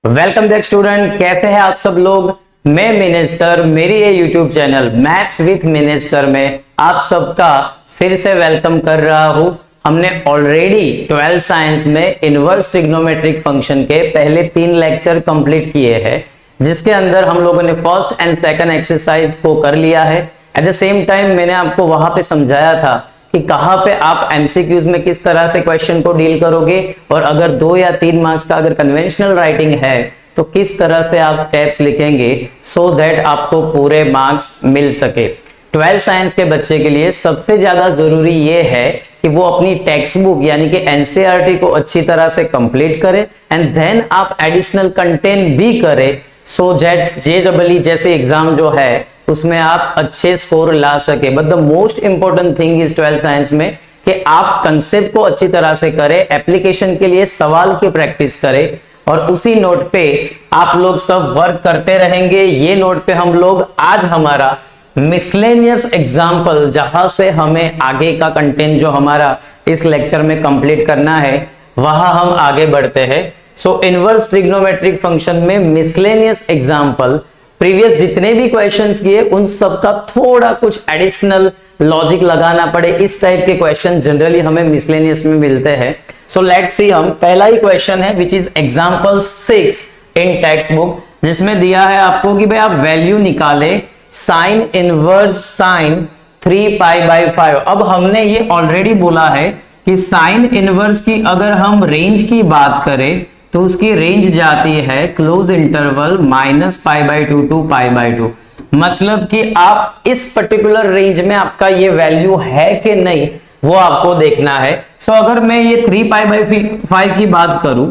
Welcome back student, कैसे हैं आप सब लोग। मैं मिनेश सर, मेरी ये YouTube channel maths with Minesh sir में आप सबका फिर से वेलकम कर रहा हूं। हमने ऑलरेडी 12th साइंस में इनवर्स ट्रिग्नोमेट्रिक फंक्शन के पहले 3 लेक्चर कंप्लीट किए हैं, जिसके अंदर हम लोगों ने फर्स्ट एंड सेकंड एक्सरसाइज को कर लिया है। एट द सेम टाइम मैंने आपको वहां पे समझाया था कि कहां पे आप एमसीक्यूज में किस तरह से क्वेश्चन को डील करोगे, और अगर 2 या 3 मार्क्स का अगर कन्वेंशनल राइटिंग है तो किस तरह से आप स्टेप्स लिखेंगे सो दैट आपको पूरे मार्क्स मिल सके। 12th साइंस के बच्चे के लिए सबसे ज्यादा जरूरी ये है कि वो अपनी टेक्स्ट बुक यानी कि एनसीईआरटी को अच्छी तरह से कंप्लीट करे एंड देन आप एडिशनल कंटेंट भी करें सो दैट जेईई जैसे एग्जाम जो है उसमें आप अच्छे स्कोर ला सके। But the most important thing is 12th science में कि आप कंसेप्ट को अच्छी तरह से करें, एप्लीकेशन के लिए सवाल की प्रैक्टिस करें और उसी नोट पे आप लोग सब वर्क करते रहेंगे। ये नोट पे हम लोग आज हमारा मिसलेनियस एग्जाम्पल, जहां से हमें आगे का कंटेंट जो हमारा इस लेक्चर में कंप्लीट करना है वहां हम आगे बढ़ते हैं। सो इनवर्स ट्रिग्नोमेट्रिक फंक्शन में मिसलेनियस एग्जाम्पल प्रीवियस जितने भी क्वेश्चंस किए उन सब का थोड़ा कुछ एडिशनल लॉजिक लगाना पड़े, इस टाइप के क्वेश्चन जनरली हमें मिसलेनियस में मिलते हैं। सो लेट्स सी, हम पहला ही क्वेश्चन है which is example 6 in text book, जिसमें दिया है आपको कि भाई आप वैल्यू निकाले साइन इनवर्स साइन 3π/5। अब हमने ये ऑलरेडी बोला है कि साइन इनवर्स की अगर हम रेंज की बात करें तो उसकी रेंज जाती है क्लोज इंटरवल -π/2 टू π/2। मतलब कि आप इस पर्टिकुलर रेंज में आपका ये वैल्यू है कि नहीं वो आपको देखना है। सो अगर मैं ये 3π/5 की बात करूं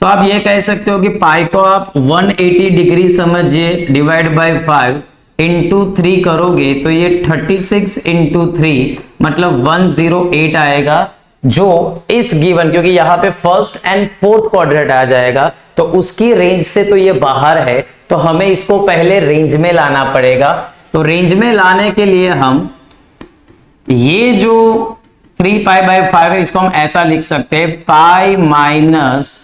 तो आप ये कह सकते हो कि पाई को आप 180 डिग्री समझिए, डिवाइड बाय 5 इंटू 3 करोगे तो ये 36 इंटू 3 मतलब 108 आएगा, जो इस गिवन, क्योंकि यहां पे फर्स्ट एंड फोर्थ क्वाड्रेंट आ जाएगा तो उसकी रेंज से तो ये बाहर है, तो हमें इसको पहले रेंज में लाना पड़ेगा। तो रेंज में लाने के लिए हम ये जो 3π/5 है इसको हम ऐसा लिख सकते हैं पाई माइनस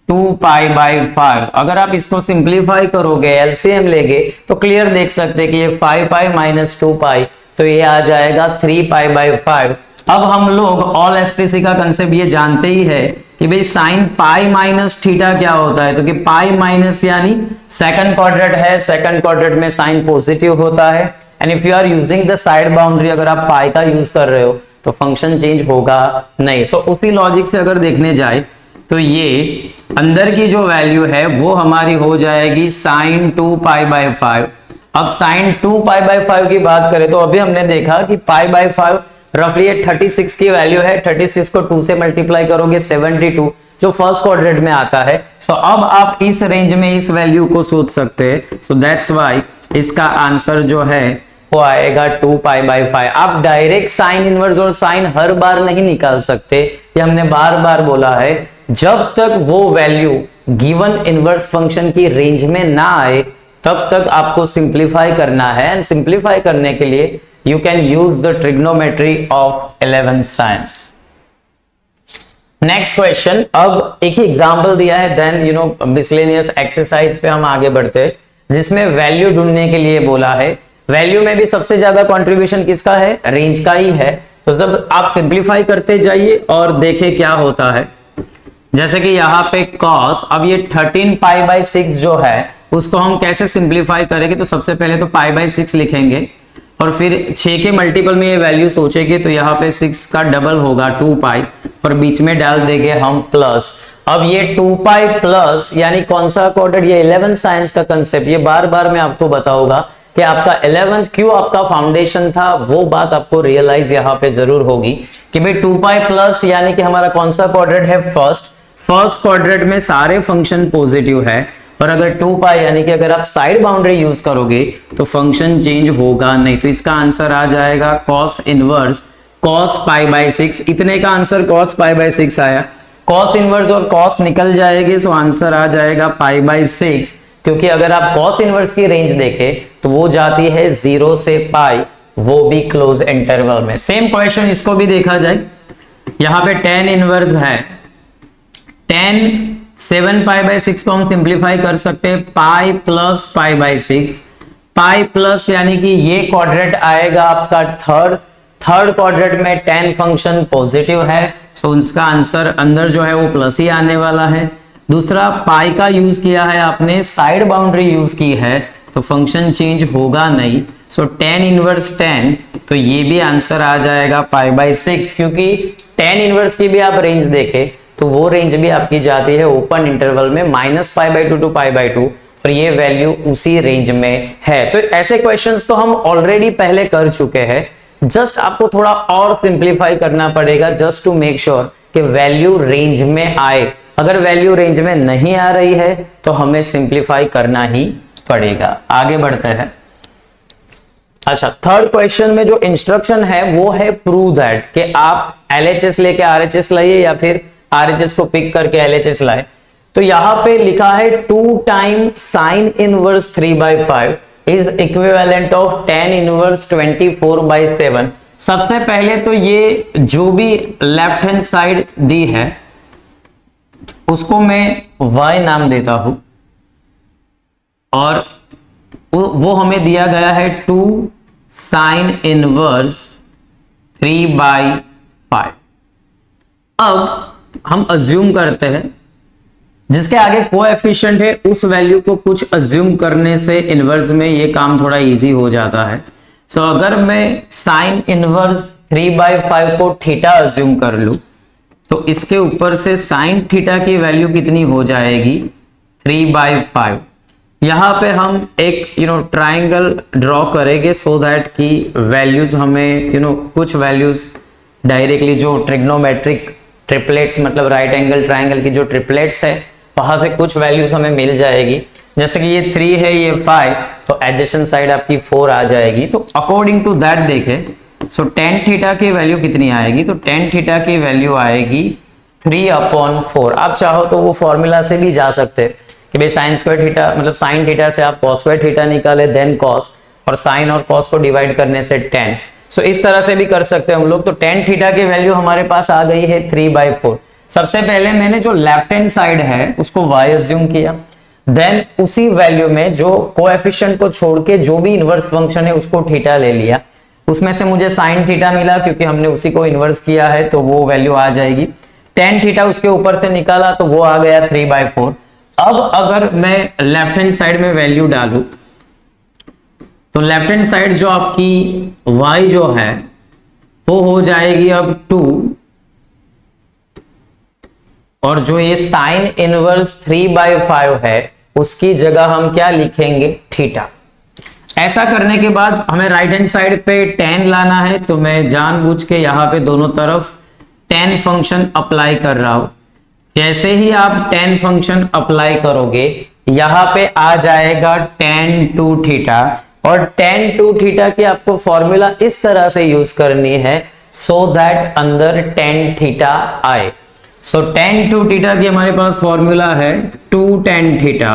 2π/5। अगर आप इसको सिंप्लीफाई करोगे, एलसीएम लेंगे तो क्लियर देख सकते हैं कि ये 5π माइनस 2π तो ये आ जाएगा 3π/5। अब हम लोग ऑल एसटीसी का कंसेप्ट ये जानते ही है कि भाई साइन पाई माइनस थीटा क्या होता है, तो कि पाई माइनस यानी सेकंड क्वाड्रेंट है, सेकंड क्वाड्रेंट में साइन पॉजिटिव होता है and if you are using the side boundary, अगर आप पाई का यूज कर रहे हो तो फंक्शन चेंज होगा नहीं। सो उसी लॉजिक से अगर देखने जाए तो ये अंदर की जो वैल्यू है वो हमारी हो जाएगी साइन 2π/5। अब साइन 2π/5 की बात करें तो अभी हमने देखा कि π/5 रफली 36 की वैल्यू है, 36 को 2 से मल्टीप्लाई करोगे 72 जो फर्स्ट क्वाड्रेंट में आता है। सो अब आप इस रेंज में इस वैल्यू को सोच सकते हैं। सो दैट्स व्हाई इसका आंसर जो है वो आएगा 2π/5। आप डायरेक्ट साइन इनवर्स और साइन हर बार नहीं निकाल सकते, ये हमने बार बार बोला है। जब तक वो वैल्यू गिवन इनवर्स फंक्शन की रेंज में ना आए तब तक आपको सिंप्लीफाई करना है, एंड सिंप्लीफाई करने के लिए you can use the trigonometry of 11th science. Next question, अब एक ही एग्जांपल दिया है, देन मिसलेनियस एक्सरसाइज पे हम आगे बढ़ते हैं, जिसमें वैल्यू ढूंढने के लिए बोला है। वैल्यू में भी सबसे ज्यादा कंट्रीब्यूशन किसका है, रेंज का ही है। तो जब आप सिंप्लीफाई करते जाइए और देखें क्या होता है, जैसे कि यहाँ पे cos, अब ये 13π/6 जो है उसको हम कैसे सिंप्लीफाई करेंगे, तो सबसे पहले तो π/6 लिखेंगे और फिर 6 के मल्टीपल में ये वैल्यू सोचेंगे तो यहाँ पे 6 का डबल होगा 2π और बीच में डाल देंगे हम प्लस। अब ये 2π प्लस यानी कौन सा क्वाड्रेंट, ये 11th साइंस का कंसेप्ट, ये बार बार मैं आपको बताऊंगा कि आपका 11th क्यों आपका फाउंडेशन था, वो बात आपको रियलाइज यहाँ पे जरूर होगी कि भाई 2π प्लस यानी कि हमारा कौन सा क्वाड्रेंट है, फर्स्ट क्वाड्रेंट में सारे फंक्शन पॉजिटिव है, और अगर 2π यानी कि अगर आप साइड बाउंड्री यूज करोगे तो फंक्शन चेंज होगा नहीं। तो इसका आंसर आ जाएगा cos इनवर्स cos π/6। इतने का आंसर cos π/6 आया, cos इनवर्स और cos निकल जाएगी, सो आंसर आ जाएगा π/6। क्योंकि अगर आप cos इनवर्स की रेंज देखें तो वो जाती है 0 से π, वो भी क्लोज इंटरवल में। सेम क्वेश्चन इसको भी देखा जाए, यहाँ पे tan इनवर्स है, tan 7 पाई बाई 6 को हम सिंप्लीफाई कर सकते हैं pi plus pi by 6, pi plus यानी कि ये क्वाड्रेंट आएगा आपका थर्ड क्वाड्रेंट में tan फंक्शन पॉजिटिव है, सो उसका आंसर अंदर जो है वो प्लस ही आने वाला है। दूसरा पाई का यूज किया है आपने, साइड बाउंड्री यूज की है, तो फंक्शन चेंज होगा नहीं, सो tan इनवर्स tan, तो ये भी आंसर आ जाएगा पाई बाई 6, क्योंकि tan इनवर्स की भी आप रेंज देखें तो वो रेंज भी आपकी जाती है ओपन इंटरवल में -π/2 टू π/2, और ये वैल्यू उसी रेंज में है। तो ऐसे क्वेश्चंस तो हम ऑलरेडी पहले कर चुके हैं, जस्ट आपको थोड़ा और सिंप्लीफाई करना पड़ेगा जस्ट टू मेक श्योर कि वैल्यू रेंज में आए। अगर वैल्यू रेंज में नहीं आ रही है तो हमें सिंप्लीफाई करना ही पड़ेगा। आगे बढ़ते हैं। अच्छा, थर्ड क्वेश्चन में जो इंस्ट्रक्शन है वो है प्रूव दैट, कि आप LHS लेके RHS लाइए या फिर RHS को पिक करके LHS लाए। तो यहां पे लिखा है 2 time sign inverse 3/5 is equivalent of tan inverse 24/7। सबसे पहले तो ये जो भी लेफ्ट हैंड साइड दी है उसको मैं y नाम देता हूं, और वो हमें दिया गया है 2 साइन इनवर्स 3/5। अब हम अज्यूम करते हैं जिसके आगे कोएफिशिएंट है उस वैल्यू को कुछ अज्यूम करने से इनवर्स में ये काम थोड़ा इजी हो जाता है। सो अगर मैं साइन इनवर्स 3/5 को थीटा अज्यूम कर लूं तो इसके ऊपर से साइन थीटा की वैल्यू कितनी हो जाएगी 3/5। यहां पे हम एक ट्राइंगल ड्रॉ करेंगे सो दैट की वैल्यूज हमें कुछ वैल्यूज डायरेक्टली जो ट्रिग्नोमेट्रिक ट्रिपलेट्स मतलब राइट एंगल ट्राइंगल की जो ट्रिपलेट्स है वहां से कुछ वैल्यूज हमें मिल जाएगी। जैसे कि ये 3 है, ये 5, तो एडजेसेंट साइड आपकी 4 आ जाएगी। तो अकॉर्डिंग टू दैट देखें, सो tan थीटा की वैल्यू कितनी आएगी, तो tan थीटा की वैल्यू आएगी 3/4। आप चाहो तो वो फॉर्मूला से भी जा सकते हैं कि भाई साइन स्क्वायर थीटा मतलब साइन थीटा से आप cos स्क्वायर थीटा निकाले देन cos, और साइन और cos को डिवाइड करने से tan। सो इस तरह से भी कर सकते हैं हम लोग। तो tan थीटा की वैल्यू हमारे पास आ गई है 3/4। सबसे पहले मैंने जो लेफ्ट हैंड साइड है उसको y अज्यूम किया, देन उसी वैल्यू में जो कोएफिशिएंट को छोड़ के जो भी इनवर्स फंक्शन है उसको थीटा ले लिया, उसमें से मुझे साइन थीटा मिला क्योंकि हमने उसी को इनवर्स किया है तो वो वैल्यू आ जाएगी। tan थीटा उसके ऊपर से निकाला तो वो आ गया 3/4। अब अगर मैं लेफ्ट हैंड साइड में वैल्यू डालूं तो लेफ्ट हैंड साइड जो आपकी y जो है वो हो जाएगी अब 2, और जो ये साइन इनवर्स 3/5 है उसकी जगह हम क्या लिखेंगे थीटा। ऐसा करने के बाद हमें राइट हैंड साइड पे tan लाना है, तो मैं जानबूझ के यहां पे दोनों तरफ tan फंक्शन अप्लाई कर रहा हूं। जैसे ही आप tan फंक्शन अप्लाई करोगे यहां पे आ जाएगा tan 2 थीटा, और tan 2 थीटा की आपको फॉर्मूला इस तरह से यूज करनी है सो दैट अंदर tan थीटा आए। सो tan 2 थीटा की हमारे पास फॉर्मूला है 2 tan theta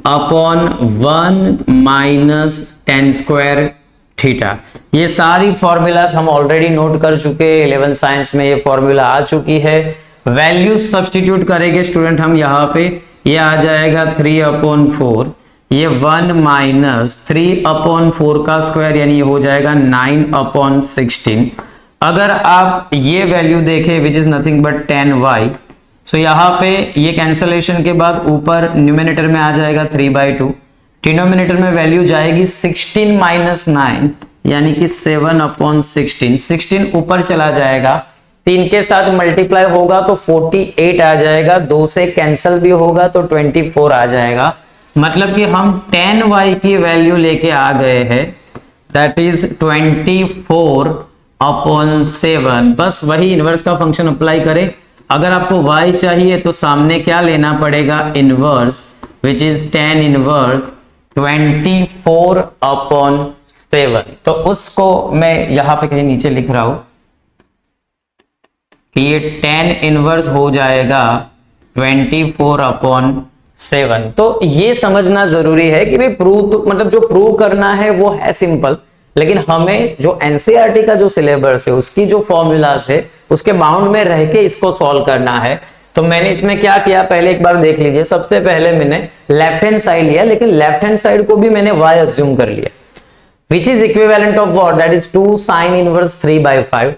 upon 1 minus tan square theta. ये सारी फॉर्मूलाज हम ऑलरेडी नोट कर चुके हैं, 11 साइंस में ये फॉर्मूला आ चुकी है। वैल्यूज सब्स्टिट्यूट करेंगे स्टूडेंट हम यहाँ पे, ये आ जाएगा 3/4, ये 1 माइनस 3/4 का स्क्वायर यानी ये हो जाएगा 9/16। अगर आप ये वैल्यू देखें which is nothing but tan y, सो यहाँ पे ये कैंसलेशन के बाद ऊपर न्यूमिनेटर में आ जाएगा 3/2, डिनोमिनेटर में वैल्यू जाएगी 16 माइनस 9 यानी कि 7/16। 16 ऊपर चला जाएगा, 3 के साथ मल्टीप्लाई होगा तो 48 आ जाएगा, 2 से कैंसल भी होगा तो 24 आ जाएगा। मतलब कि हम tan y की वैल्यू लेके आ गए हैं दैट इज 24/7। बस वही इनवर्स का फंक्शन अप्लाई करें। अगर आपको y चाहिए तो सामने क्या लेना पड़ेगा inverse, which is tan inverse 24/7। तो उसको मैं यहां पे कहीं नीचे लिख रहा हूं कि ये tan इनवर्स हो जाएगा 24/7। तो ये समझना जरूरी है कि भाई प्रूव मतलब जो प्रूव करना है वो है सिंपल, लेकिन हमें जो एनसीईआरटी का जो सिलेबस है उसकी जो फॉर्मूलाज है उसके बाउंड में रह के इसको सॉल्व करना है। तो मैंने इसमें क्या किया, पहले एक बार देख लीजिए। सबसे पहले मैंने लेफ्ट हैंड साइड लिया, लेकिन लेफ्ट हैंड साइड को भी मैंने y अज्यूम कर लिया, which is equivalent of what, that is 2 sin inverse 3/5।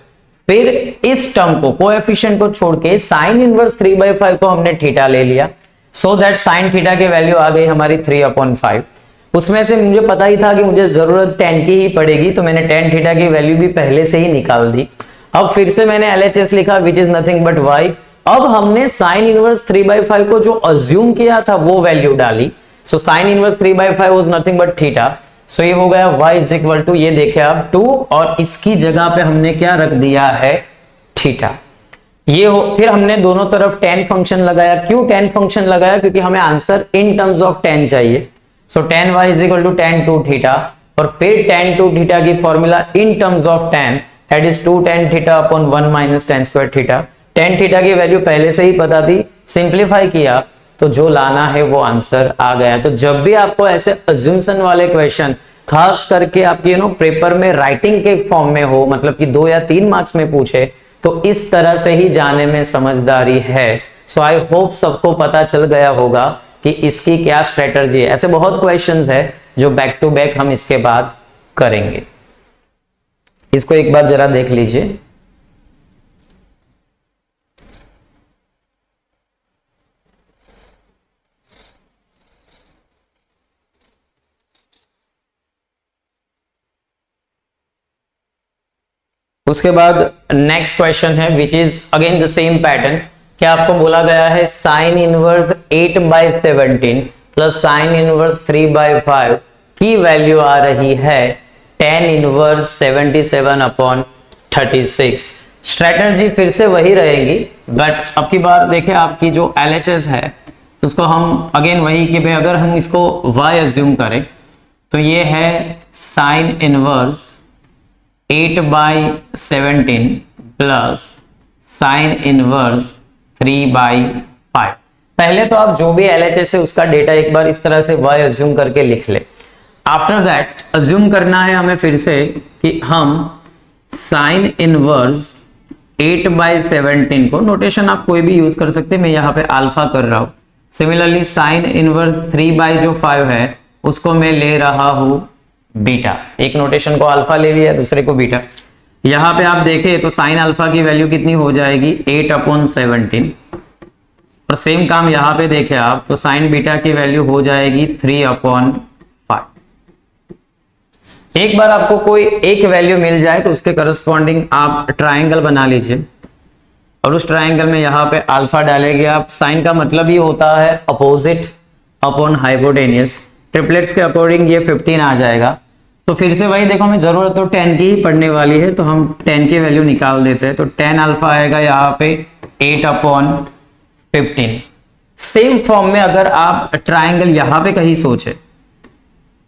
फिर इस टर्म को, कोएफिशिएंट को छोड़ के sin इनवर्स 3/5 को हमने थीटा ले लिया, सो दैट sin थीटा की वैल्यू आ गई हमारी 3/5। उसमें से मुझे पता ही था कि मुझे जरूरत tan की ही पड़ेगी, तो मैंने tan थीटा की वैल्यू भी पहले से ही निकाल दी। अब फिर से मैंने LHS लिखा, which is nothing but y। अब हमने sin इनवर्स 3/5 को जो अज्यूम किया था वो वैल्यू डाली, so sin inverse 3/5 was nothing but theta. So ये हो गया y इज इक्वल टू, ये देखे आप 2, और इसकी जगह पे हमने क्या रख दिया है, थीटा। ये हो, फिर हमने दोनों तरफ tan फंक्शन लगाया। क्यों tan फंक्शन लगाया, क्योंकि हमें answer in terms of tan चाहिए। So tan y is equal to tan 2 theta, और फिर tan 2 थीटा की formula in terms of tan, that is 2 tan theta upon 1 minus tan square theta. tan theta की value पहले से ही पता थी, simplify किया तो जो लाना है वो आंसर आ गया। तो जब भी आपको ऐसे अज्यूम्शन वाले क्वेश्चन, खास करके आपके पेपर में राइटिंग के फॉर्म में हो, मतलब कि 2 या 3 मार्क्स में पूछे, तो इस तरह से ही जाने में समझदारी है। सो आई होप सबको पता चल गया होगा कि इसकी क्या स्ट्रेटजी है। ऐसे बहुत क्वेश्चंस है जो बैक टू बैक हम इसके बाद करेंगे। इसको एक बार जरा देख लीजिए। उसके बाद नेक्स्ट क्वेश्चन है, which is again the same pattern. क्या आपको बोला गया है sin inverse 8/17 plus sin inverse 3/5 की वैल्यू आ रही है tan इनवर्स 77/36। स्ट्रेटजी फिर से वही रहेगी, बट अब की बार देखिए आपकी जो LHS है उसको हम अगेन वही कि भाई अगर हम इसको y अज्यूम करें तो ये है sin inverse 8/17 plus sin inverse 3/5। पहले तो आप जो भी LHS है उसका डेटा एक बार इस तरह से y अज्यूम करके लिख ले। आफ्टर दैट अज्यूम करना है हमें फिर से कि हम sin इनवर्स 8/17 को, नोटेशन आप कोई भी यूज कर सकते हैं, मैं यहाँ पे अल्फा कर रहा हूं। सिमिलरली sin इनवर्स 3/5 है उसको मैं ले रहा हूं बीटा। एक नोटेशन को अल्फा ले लिया, दूसरे को बीटा। यहां पे आप देखें तो साइन अल्फा की वैल्यू कितनी हो जाएगी, 8/17। और सेम काम यहां पे देखें आप तो साइन बीटा की वैल्यू हो जाएगी 3/5। एक बार आपको कोई एक वैल्यू मिल जाए तो उसके करस्पॉन्डिंग आप ट्राइंगल बना लीजिए, और उस ट्राइंगल में यहां पे अल्फा डालेंगे आप। साइन का मतलब ही होता है अपोजिट अपॉन हाइपोटेनियस। ट्रिपलेट्स के अकॉर्डिंग ये 15 आ जाएगा। तो फिर से वही देखो, हमें जरूरत तो 10 की ही पड़ने वाली है, तो हम 10 की वैल्यू निकाल देते हैं। तो 10 अल्फा आएगा यहाँ पे 8/15। सेम फॉर्म में अगर आप ट्राइंगल यहाँ पे कहीं सोचे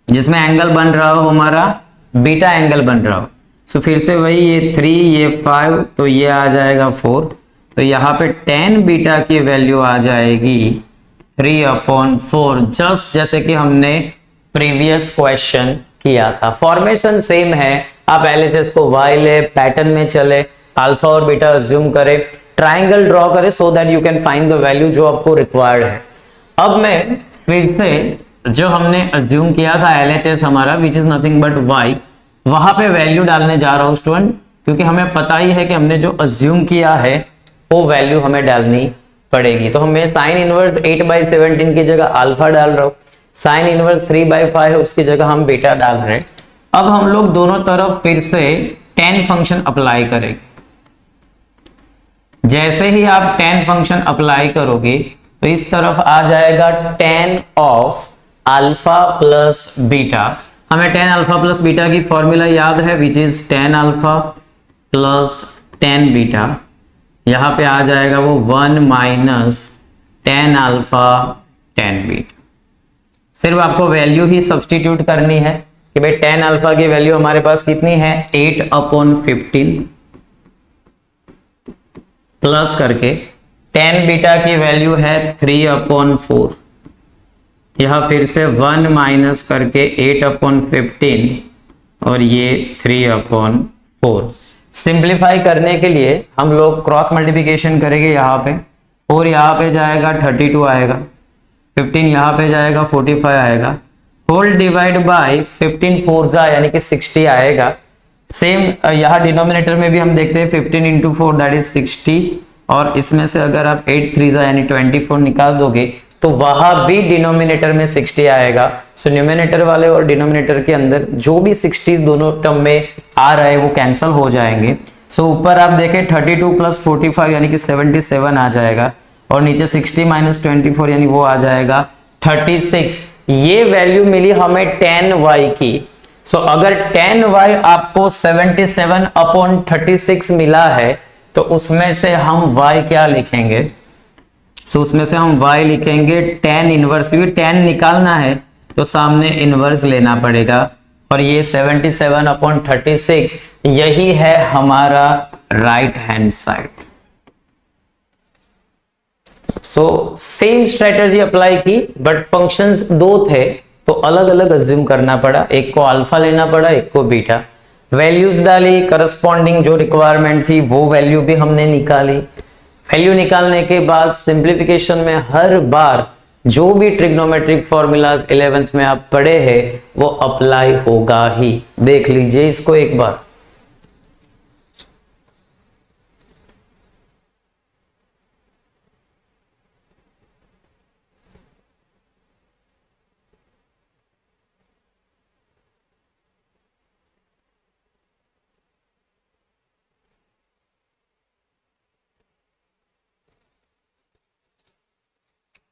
जिसमें एंगल बन रहा हो हमारा बीटा एंगल बन रहा हो, सो फिर से वही ये 3 ये 5 तो ये आ जाएगा 4। तो यहाँ पे 10 बीटा की वैल्यू आ जाएगी 3/4, जस्ट जैसे कि हमने प्रीवियस क्वेश्चन किया था। फॉर्मेशन सेम है, आप LHS को y ले, पैटर्न में चले, अल्फा और बीटा अज्यूम करें, ट्राइंगल ड्रॉ करें, so that you can find the value जो आपको रिक्वायर्ड है। अब मैं फिर से जो हमने अज्यूम किया था LHS हमारा which is nothing but y, वहां पे वैल्यू डालने जा रहा हूं स्टूडेंट, क्योंकि हमें पता ही है कि हमने जो अज्यूम किया है वो वैल्यू हमें डालनी पड़ेगी। तो हमें साइन इनवर्स 8/17 की जगह अल्फा डाल रहा हूं, साइन इनवर्स 3/5 है उसकी जगह हम बीटा डाल रहे हैं। अब हम लोग दोनों तरफ फिर से tan फंक्शन अप्लाई करेंगे। जैसे ही आप tan फंक्शन अप्लाई करोगे तो इस तरफ आ जाएगा tan of alpha plus beta. हमें tan अल्फा प्लस बीटा की फॉर्मूला याद है which is tan alpha plus tan beta. यहां पे आ जाएगा वो 1 minus tan alpha tan beta. सिर्फ आपको वैल्यू ही सब्सटीट्यूट करनी है कि भाई tan अल्फा की वैल्यू हमारे पास कितनी है 8/15 प्लस करके tan बीटा की वैल्यू है 3/4। यह फिर से 1 माइनस करके 8/15 और ये 3/4। सिंप्लीफाई करने के लिए हम लोग क्रॉस मल्टीप्लिकेशन करेंगे यहाँ पे 4 यहाँ पे जाएगा 32 आएगा, 15 यहाँ पे जाएगा 45 आएगा, होल डिवाइड बाय 15 फोर जा यानी कि 60 आएगा। सेम यहाँ डिनोमिनेटर में भी हम देखते हैं 15 इंटू 4 दैट इज 60, और इसमें से अगर आप 8 3 जा यानी 24 निकाल दोगे तो वहां भी डिनोमिनेटर में 60 आएगा। सो न्यूमिनेटर वाले और डिनोमिनेटर के अंदर जो भी 60 दोनों टर्म में आ रहा है वो कैंसिल हो जाएंगे। सो ऊपर आप देखें 32 प्लस 45 यानी कि 77 आ जाएगा, और नीचे 60 माइनस 24 यानी वो आ जाएगा 36। ये वैल्यू मिली हमें 10y की। सो अगर 10y आपको 77 अपॉन 36 मिला है तो उसमें से हम y क्या लिखेंगे? सो उसमें से हम y लिखेंगे tan इनवर्स, क्योंकि tan निकालना है तो सामने इनवर्स लेना पड़ेगा, और ये 77 अपॉन 36 यही है हमारा right hand side. So same strategy apply की, बट फंक्शंस दो थे तो अलग अलग अज्यूम करना पड़ा, एक को अल्फा लेना पड़ा, एक को बीटा। वैल्यूज डाली, करस्पॉन्डिंग जो रिक्वायरमेंट थी वो वैल्यू भी हमने निकाली। वैल्यू निकालने के बाद सिंप्लीफिकेशन में हर बार जो भी ट्रिग्नोमेट्रिक फॉर्मूलाज 11th में आप पढ़े हैं वो अप्लाई होगा ही। देख लीजिए इसको एक बार।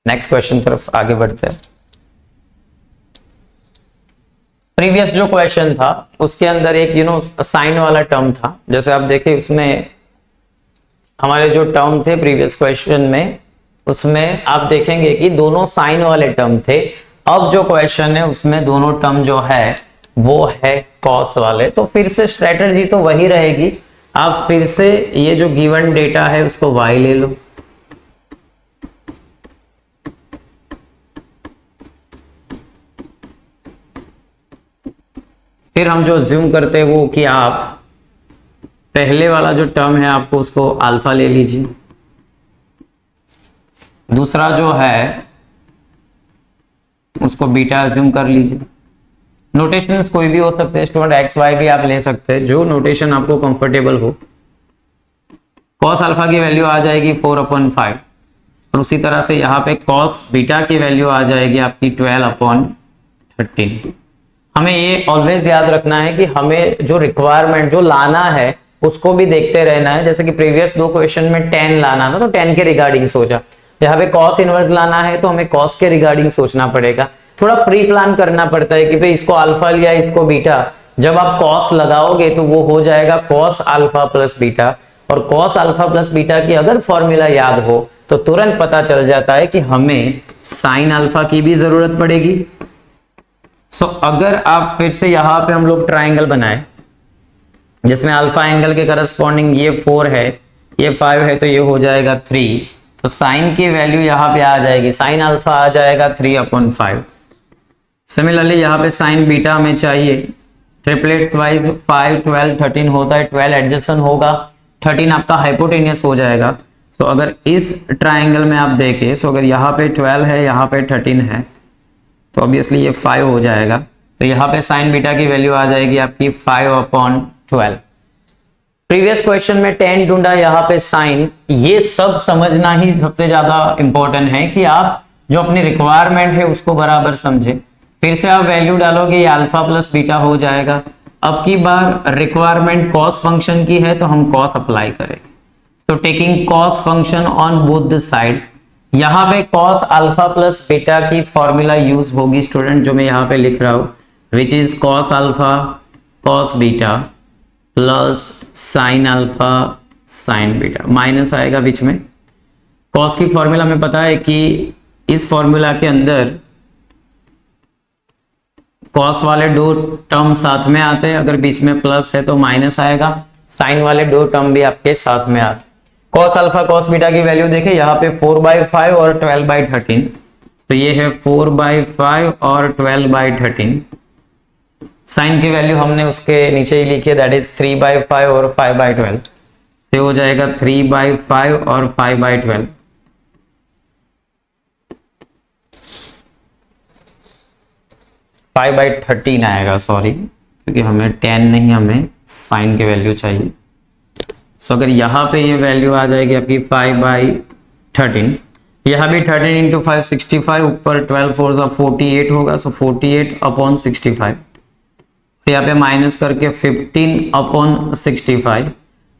नेक्स्ट क्वेश्चन तरफ आगे बढ़ते हैं। प्रीवियस जो क्वेश्चन था उसके अंदर एक साइन वाला टर्म था। जैसे आप देखें उसमें हमारे जो टर्म थे प्रीवियस क्वेश्चन में, उसमें आप देखेंगे कि दोनों साइन वाले टर्म थे। अब जो क्वेश्चन है उसमें दोनों टर्म जो है वो है कॉस वाले। तो फिर से स्ट्रेटजी तो वही रहेगी, आप फिर से ये जो गिवन डेटा है उसको y ले लो, फिर हम जो ज्यूम करते हैं वो कि आप पहले वाला जो टर्म है आपको उसको अल्फा ले लीजिए, दूसरा जो है उसको बीटा ज्यूम कर लीजिए। नोटेशंस कोई भी हो सकते हैं स्टूडेंट, एक्स वाई भी आप ले सकते हैं, जो नोटेशन आपको कंफर्टेबल हो। कॉस अल्फा की वैल्यू आ जाएगी 4/5, और उसी तरह से यहाँ पे कॉस बीटा की वैल्यू आ जाएगी आपकी 12/13। हमें ये ऑलवेज याद रखना है कि हमें जो रिक्वायरमेंट जो लाना है उसको भी देखते रहना है। जैसे कि प्रीवियस दो क्वेश्चन में 10 लाना था तो 10 के रिगार्डिंग सोचा, यहाँ पे कॉस इनवर्स लाना है तो हमें कॉस के रिगार्डिंग सोचना पड़ेगा। थोड़ा प्री प्लान करना पड़ता है कि भाई इसको अल्फा लिया इसको बीटा, जब आप कॉस लगाओगे तो वो हो जाएगा कॉस अल्फा प्लस बीटा, और कॉस अल्फा प्लस बीटा की अगर फॉर्मूला याद हो तो तुरंत पता चल जाता है कि हमें साइन अल्फा की भी जरूरत पड़ेगी। सो अगर आप फिर से यहां पे हम लोग ट्राइंगल बनाए जिसमें अल्फा एंगल के करस्पॉन्डिंग ये 4 है ये 5 है तो ये हो जाएगा 3, तो साइन की वैल्यू यहाँ पे आ जाएगी, साइन अल्फा आ जाएगा 3/5। सिमिलरली यहाँ पे साइन बीटा हमें चाहिए, ट्रिपलेट्स वाइज 5 12 13 होता है, 12 एडजस्टन होगा, 13 आपका हाइपोटेनियस हो जाएगा। सो अगर इस ट्राइंगल में आप देखें, सो अगर यहाँ पे 12 है यहाँ पे 13 है तो ऑब्वियसली ये 5 हो जाएगा, तो यहाँ पे साइन बीटा की वैल्यू आ जाएगी आपकी 5/12। प्रीवियस क्वेश्चन में 10 ढूंढा, यहाँ पे साइन। ये सब समझना ही सबसे ज्यादा इंपॉर्टेंट है कि आप जो अपनी रिक्वायरमेंट है उसको बराबर समझे। फिर से आप वैल्यू डालोगे ये अल्फा प्लस बीटा हो जाएगा। अब की बार रिक्वायरमेंट कॉस फंक्शन की है तो हम कॉस अप्लाई करें, तो taking cos function on both the side. यहाँ पे कॉस अल्फा प्लस बीटा की फॉर्मूला यूज होगी स्टूडेंट, जो मैं यहाँ पे लिख रहा हूं, which is cos alpha cos beta plus sine alpha sine beta, minus आएगा बीच में। कॉस की फॉर्मूला में पता है कि इस फॉर्मूला के अंदर कॉस वाले दो टर्म साथ में आते हैं, अगर बीच में प्लस है तो माइनस आएगा, साइन वाले दो टर्म भी आपके साथ में आते हैं। कॉस अल्फा कॉस बीटा की वैल्यू देखें, यहाँ पे 4/5 और 12/13, तो ये है 4/5 और 12/13। साइन की वैल्यू हमने उसके नीचे ही लिखी है, दैट इज 3/5 और 5/12, से हो जाएगा 3/5 और 5/12। 5/13 आएगा, सॉरी, क्योंकि हमें 10 नहीं, हमें साइन की वैल्यू चाहिए। सो अगर यहाँ पे ये वैल्यू आ जाएगी आपकी 5/13, यहाँ भी 13 इंटू 5 65, ऊपर 12 4 48 होगा, सो 48/65। यहाँ पे माइनस करके 15/65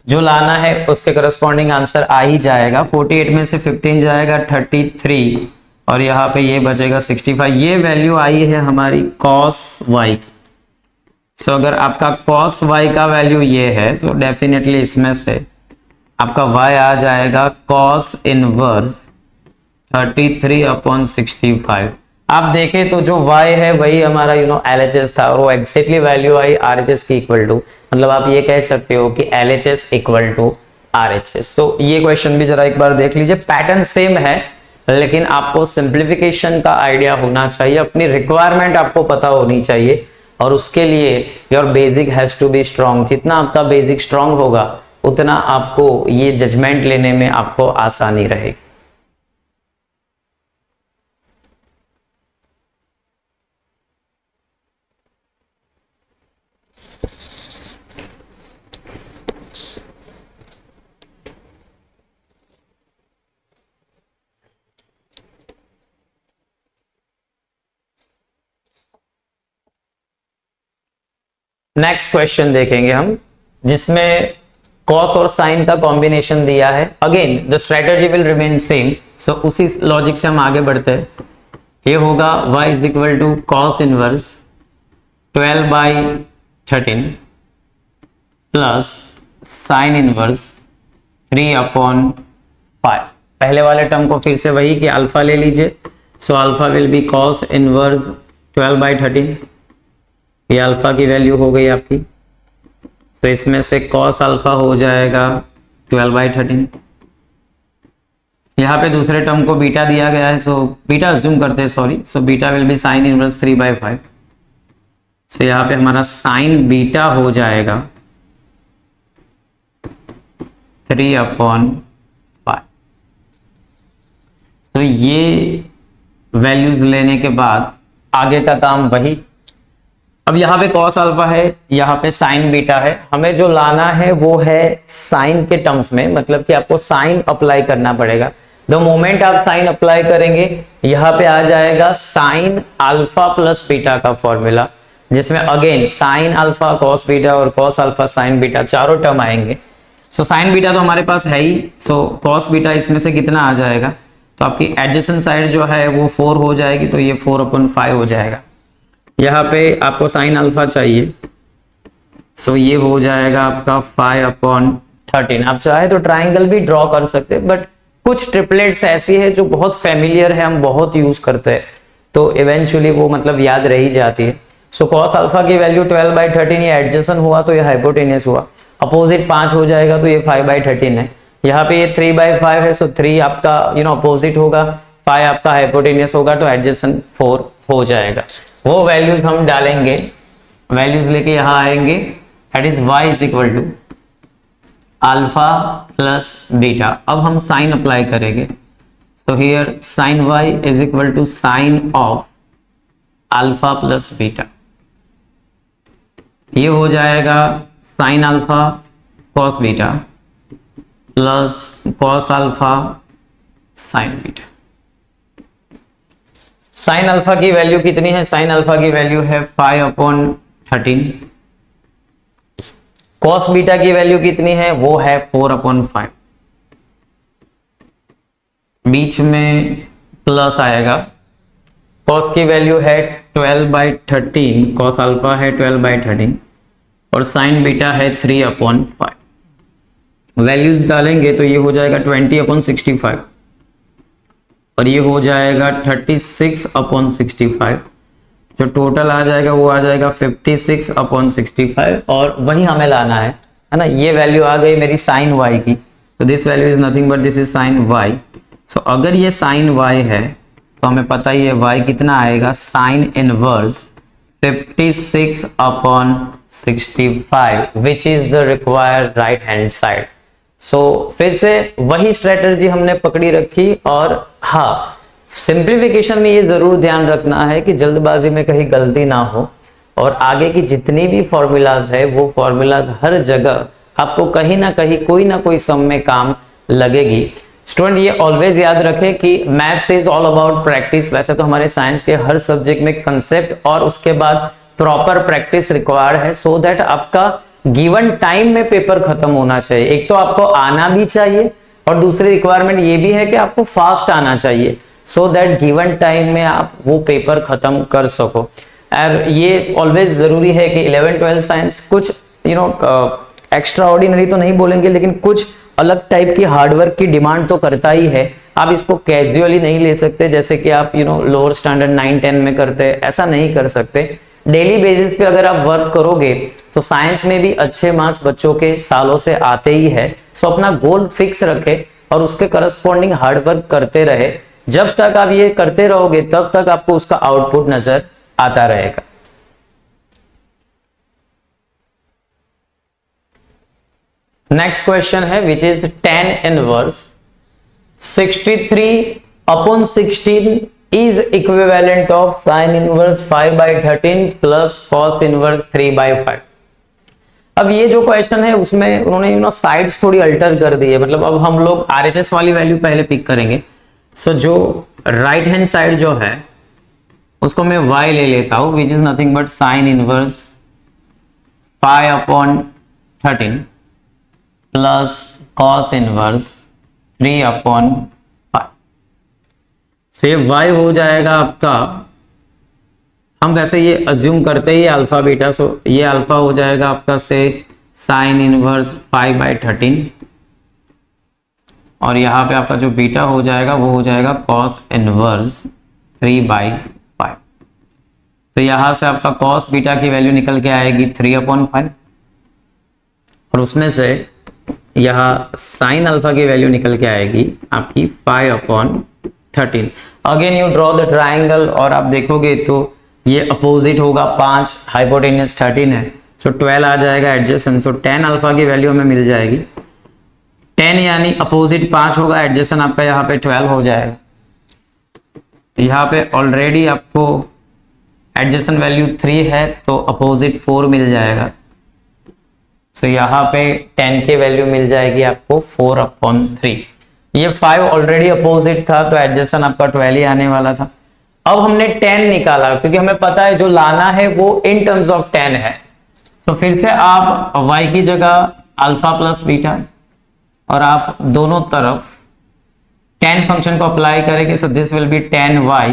जो लाना है उसके करस्पॉन्डिंग आंसर आ ही जाएगा। 48 में से 15 जाएगा 33 और यहाँ पे ये बचेगा 65। ये वैल्यू आई है हमारी cos y की। सो अगर आपका cos y का वैल्यू ये है तो डेफिनेटली इसमें से आपका y आ जाएगा cos इनवर्स 33/65। आप देखें तो जो y है वही हमारा LHS था और वो एक्जेक्टली वैल्यू आई RHS की इक्वल टू, मतलब आप ये कह सकते हो कि LHS इक्वल टू RHS। तो ये क्वेश्चन भी जरा एक बार देख लीजिए, पैटर्न सेम है लेकिन आपको सिंप्लीफिकेशन का आइडिया होना चाहिए, अपनी रिक्वायरमेंट आपको पता होनी चाहिए और उसके लिए your basic has to be strong. जितना आपका बेसिक स्ट्रांग होगा उतना आपको ये जजमेंट लेने में आपको आसानी रहेगी। नेक्स्ट क्वेश्चन देखेंगे हम, जिसमें कॉस और साइन का कॉम्बिनेशन दिया है। Again the strategy will remain same, so उसी लॉजिक से हम आगे बढ़ते हैं। ये होगा y is equal to cos inverse 12/13 plus sine inverse 3/5। पहले वाले टर्म को फिर से वही कि अल्फा ले लीजिए, so alpha will be cos inverse 12/13। ये अल्फा की वैल्यू हो गई आपकी, तो इसमें से कॉस अल्फा हो जाएगा 12/13। यहाँ पे दूसरे टर्म को बीटा दिया गया है, सो बीटा अज्यूम करते हैं, sorry, so beta will be sign inverse 3/5। सो यहाँ पे हमारा साइन बीटा हो जाएगा 3/5। तो ये वैल्यूज लेने के बाद आगे का काम वही। अब यहाँ पे cos अल्फा है, यहाँ पे साइन बीटा है, हमें जो लाना है वो है साइन के टर्म्स में, मतलब कि आपको साइन अप्लाई करना पड़ेगा। द मोमेंट आप साइन अप्लाई करेंगे यहाँ पे आ जाएगा साइन अल्फा प्लस बीटा का फॉर्मूला, जिसमें again sine alpha cos beta और कॉस अल्फा साइन बीटा चारों टर्म आएंगे। सो साइन बीटा तो हमारे पास है ही, सो कॉस बीटा इसमें से कितना आ जाएगा, तो आपकी एडजेसेंट साइड जो है वो 4 हो जाएगी, तो ये 4/5 हो जाएगा। यहाँ पे आपको साइन अल्फा चाहिए, सो ये हो जाएगा आपका 5/13। आप चाहे तो ट्राइंगल भी ड्रॉ कर सकते हैं, बट कुछ ट्रिपलेट्स ऐसी है जो बहुत फेमिलियर है, हम बहुत यूज करते हैं, तो इवेंचुअली वो मतलब याद रही जाती है। सो कॉस अल्फा की वैल्यू 12/13, ये एडजेसेंट हुआ तो ये हाइपोटेन्यूस हुआ, अपोजिट 5 हो जाएगा तो ये 5/13 है। यहाँ पे ये 3/5 है, सो 3 आपका अपोजिट होगा, 5 आपका हाइपोटेन्यूस होगा, तो एडजेसेंट 4 हो जाएगा। वो वैल्यूज हम डालेंगे, वैल्यूज लेके यहाँ आएंगे, that is y is equal to alpha plus beta. अब हम साइन अप्लाई करेंगे, so here sine y is equal to sine of alpha plus beta. ये हो जाएगा sine alpha cos beta plus cos alpha sine beta. Sine alpha की value कितनी है, sign alpha की वैल्यू है 5/13। कॉस बीटा की वैल्यू कितनी है, वो है 4/5। बीच में प्लस आएगा, कॉस की वैल्यू है 12/13, कॉस अल्फा है 12/13 और साइन बीटा है 3/5। वैल्यूज डालेंगे तो ये हो जाएगा 20/65 और ये हो जाएगा 36/65। जो टोटल आ जाएगा वो आ जाएगा 56/65 और वही हमें लाना है ना। ये वैल्यू आ गई मेरी साइन y की, तो this value is nothing but this is sine y। सो अगर ये साइन y है तो हमें पता ही है y कितना आएगा, sine inverse 56/65 which is the required right hand side. So फिर से वही स्ट्रेटजी हमने पकड़ी रखी और हाँ सिंप्लीफिकेशन में ये जरूर ध्यान रखना है कि जल्दबाजी में कहीं गलती ना हो, और आगे की जितनी भी फॉर्मूलाज है वो फॉर्मूलाज हर जगह आपको कहीं ना कहीं कोई ना कोई सम में काम लगेगी। स्टूडेंट ये ऑलवेज याद रखें कि maths is all about practice. वैसे तो हमारे साइंस के हर सब्जेक्ट में कंसेप्ट और उसके बाद प्रॉपर प्रैक्टिस रिक्वायर्ड है, सो दैट आपका गिवन टाइम में पेपर खत्म होना चाहिए। एक तो आपको आना भी चाहिए और दूसरी रिक्वायरमेंट ये भी है कि आपको फास्ट आना चाहिए, सो दैट गिवन टाइम में आप वो पेपर खत्म कर सको। और ये ऑलवेज जरूरी है कि 11-12 साइंस कुछ एक्स्ट्रा ऑर्डिनरी तो नहीं बोलेंगे, लेकिन कुछ अलग टाइप की हार्डवर्क की डिमांड तो करता ही है। आप इसको कैजुअली नहीं ले सकते, जैसे कि आप लोअर स्टैंडर्ड 9-10 में करते, ऐसा नहीं कर सकते। डेली बेसिस पे अगर आप वर्क करोगे तो साइंस में भी अच्छे मार्क्स बच्चों के सालों से आते ही है। सो अपना गोल फिक्स रखे और उसके करस्पॉन्डिंग हार्डवर्क करते रहे। जब तक आप ये करते रहोगे तब तक आपको उसका आउटपुट नजर आता रहेगा। नेक्स्ट क्वेश्चन है which is tan inverse 63/16 is equivalent of sin inverse 5/13 plus cos inverse 3/5। अब ये जो क्वेश्चन है उसमें उन्होंने साइड्स थोड़ी अल्टर कर दी है, मतलब अब हम लोग RHS वाली वैल्यू पहले पिक करेंगे। सो जो राइट हैंड साइड जो है उसको मैं y ले लेता हूं, which is nothing but sine inverse 5/13 plus cos inverse 3/5। से y हो जाएगा आपका, हम वैसे ये अज्यूम करते ही अल्फा बीटा, सो ये अल्फा हो जाएगा आपका से साइन इनवर्स 5/13 और यहाँ पे आपका जो बीटा हो जाएगा वो हो जाएगा कॉस इनवर्स 3/5। तो यहां से आपका कॉस बीटा की वैल्यू निकल के आएगी 3/5 और उसमें से यहाँ साइन अल्फा की वैल्यू निकल के आएगी आपकी 5/13। Again you draw the triangle और आप देखोगे तो ये अपोजिट होगा 5, हाइपोटेन्यूस 13 है, सो 12 आ जाएगा एडजेसेंट। सो tan अल्फा की वैल्यू हमें मिल जाएगी 10, यानी अपोजिट 5 होगा, एडजेसेंट आपका यहाँ पे 12 हो जाएगा। यहाँ पे ऑलरेडी आपको एडजेसेंट वैल्यू 3 है तो अपोजिट 4 मिल जाएगा। सो यहाँ पे 10 की वैल्यू मिल जाएगी आपको 4/3। ये 5 ऑलरेडी अपोजिट था तो एडजेसेंट आपका 12 ही आने वाला था। अब हमने 10 निकाला क्योंकि हमें पता है जो लाना है वो इन टर्म्स ऑफ 10 है। तो फिर से आप y की जगह अल्फा प्लस बीटा और आप दोनों तरफ tan फंक्शन को अप्लाई करेंगे। So this will be tan y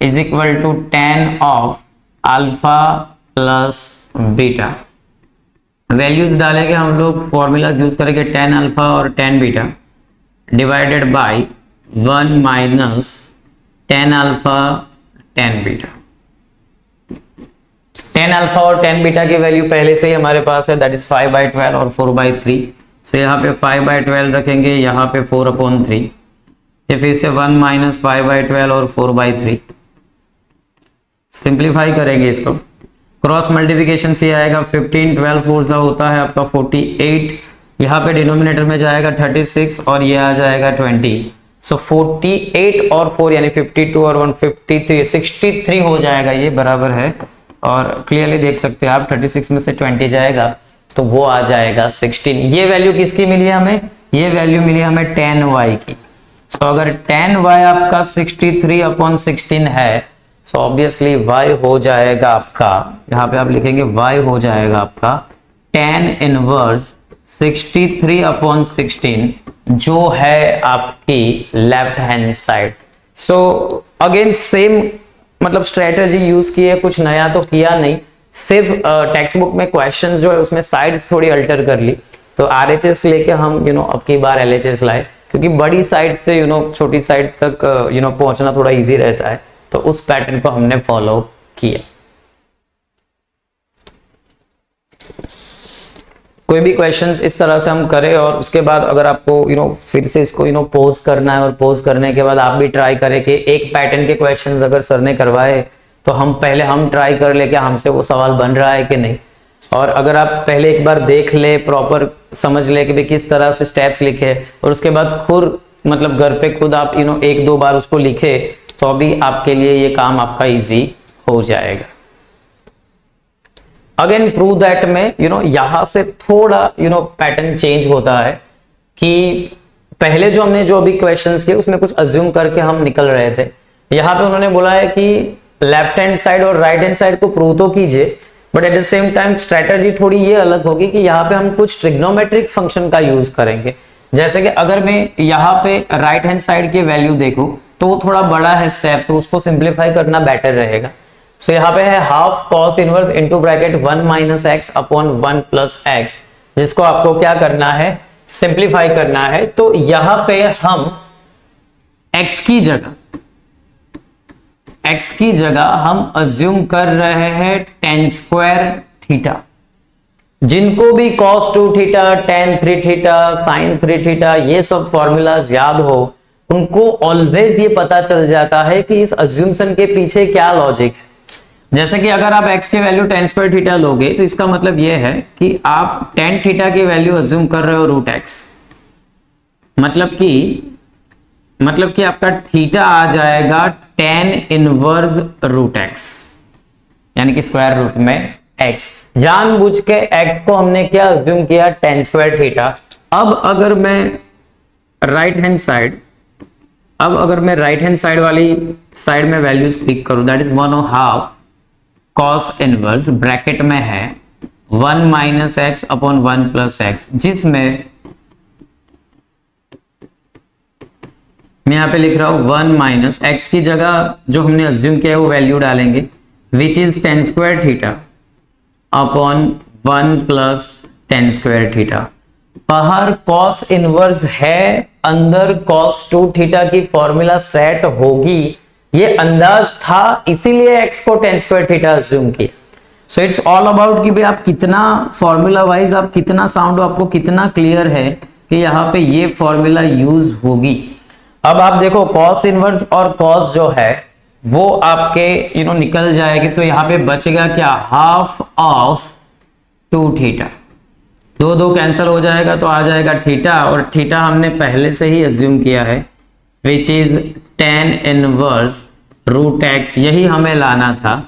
is equal to tan of alpha plus beta. Values डालेंगे हम लोग, फॉर्मूला यूज करेंगे tan अल्फा और tan beta divided by 1 minus tan alpha tan beta. tan alpha और tan beta की value पहले से ही हमारे पास है, दैट इज 5/12 और 4/3। सो यहाँ पे 5/12 रखेंगे, यहाँ पे 4/3, ये फिर से 1 माइनस 5/12 और 4/3। सिंप्लीफाई करेंगे इसको, क्रॉस मल्टीप्लिकेशन से आएगा 15, 12 4 सा होता है आपका 48, यहाँ पे डिनोमिनेटर में जाएगा 36 और ये आ जाएगा 20। सो 48 और 4 यानी 52 और 1 53, 63 हो जाएगा, ये बराबर है। और क्लियरली देख सकते हैं आप 36 में से 20 जाएगा तो वो आ जाएगा 16। ये वैल्यू किसकी मिली है हमें? ये वैल्यू मिली हमें tan y की। तो अगर tan y आपका 63/16 है सो ऑब्वियसली y हो जाएगा आपका, यहाँ पे आप लिखेंगे y हो जाएगा आपका tan इनवर्स 63/16 जो है आपकी left hand side. So again same मतलब स्ट्रेटजी यूज की है, कुछ नया तो किया नहीं, सिर्फ टेक्स्ट बुक में क्वेश्चंस जो है उसमें साइड्स थोड़ी अल्टर कर ली। तो आरएचएस लेके हम अब की बार एलएचएस लाए, क्योंकि बड़ी साइड से छोटी साइड तक पहुंचना थोड़ा इजी रहता है, तो उस पैटर्न को हमने फॉलो किया। कोई भी क्वेश्चंस इस तरह से हम करें और उसके बाद अगर आपको फिर से इसको पोज करना है और पोज करने के बाद आप भी ट्राई करें कि एक पैटर्न के क्वेश्चंस अगर सर ने करवाए तो हम ट्राई कर ले कि हमसे वो सवाल बन रहा है कि नहीं। और अगर आप पहले एक बार देख ले, प्रॉपर समझ ले कि किस तरह से स्टेप्स लिखे और उसके बाद खुद मतलब घर पे खुद आप एक दो बार उसको लिखे तो अभी आपके लिए ये काम आपका इजी हो जाएगा। अगेन प्रूव दैट में यहां से थोड़ा पैटर्न चेंज होता है कि पहले जो हमने जो अभी क्वेश्चंस किए उसमें कुछ अज्यूम करके हम निकल रहे थे। यहां पे उन्होंने बोला है कि लेफ्ट हैंड साइड और राइट हैंड साइड को प्रूव तो कीजिए, but at the same time strategy थोड़ी ये अलग होगी कि यहाँ पे हम कुछ ट्रिग्नोमेट्रिक फंक्शन का यूज करेंगे। जैसे कि अगर मैं यहाँ पे राइट हैंड साइड की वैल्यू देखूं तो वो थोड़ा बड़ा है स्टेप, तो उसको सिंप्लीफाई करना बेटर रहेगा। सो यहाँ पे है half cos inverse into bracket 1 minus x upon 1 plus x, जिसको आपको क्या करना है, सिंप्लीफाई करना है। तो यहां पे हम x की जगह हम अज्यूम कर रहे हैं tan स्क्वायर थीटा। जिनको भी cos 2 theta, tan 3 theta, sin 3 theta ये सब फॉर्मूलाज याद हो, उनको ऑलवेज ये पता चल जाता है कि इस अज्यूमशन के पीछे क्या लॉजिक है। जैसे कि अगर आप x की वैल्यू tan स्क्वायर थीटा लोगे तो इसका मतलब यह है कि आप tan थीटा की वैल्यू अज्यूम कर रहे हो रूट x, मतलब कि आपका थीटा आ जाएगा tan इनवर्स रूट x, यानी कि स्क्वायर रूट में x। जानबूझ के x को हमने क्या अज्यूम किया, tan स्क्वायर थीटा। अब अगर मैं राइट हैंड साइड वाली साइड में वैल्यूज पिक करूं, that is 1/2 cos inverse bracket में है 1 minus x upon 1 plus x, जिसमें मैं यहां पे लिख रहा हूं 1 माइनस एक्स की जगह जो हमने अज्यूम किया है वो वैल्यू डालेंगे, विच is tan square theta upon 1 plus tan square theta. बाहर cos इनवर्स है, अंदर cos 2 थीटा की फॉर्मूला सेट होगी, ये अंदाज था, इसीलिए x को tan स्क्वायर थीटा अज्यूम किया। सो इट्स ऑल अबाउट कि भाई आप कितना फॉर्मूला वाइज आप कितना साउंड, आपको कितना क्लियर है कि यहाँ पे ये फॉर्मूला यूज होगी। अब आप देखो cos इनवर्स और cos जो है वो आपके निकल जाएगी, तो यहाँ पे बचेगा क्या, हाफ ऑफ 2 थीटा, दो कैंसिल हो जाएगा तो आ जाएगा थीटा, और थीटा हमने पहले से ही अज्यूम किया है which is tan inverse root x, यही हमें लाना था।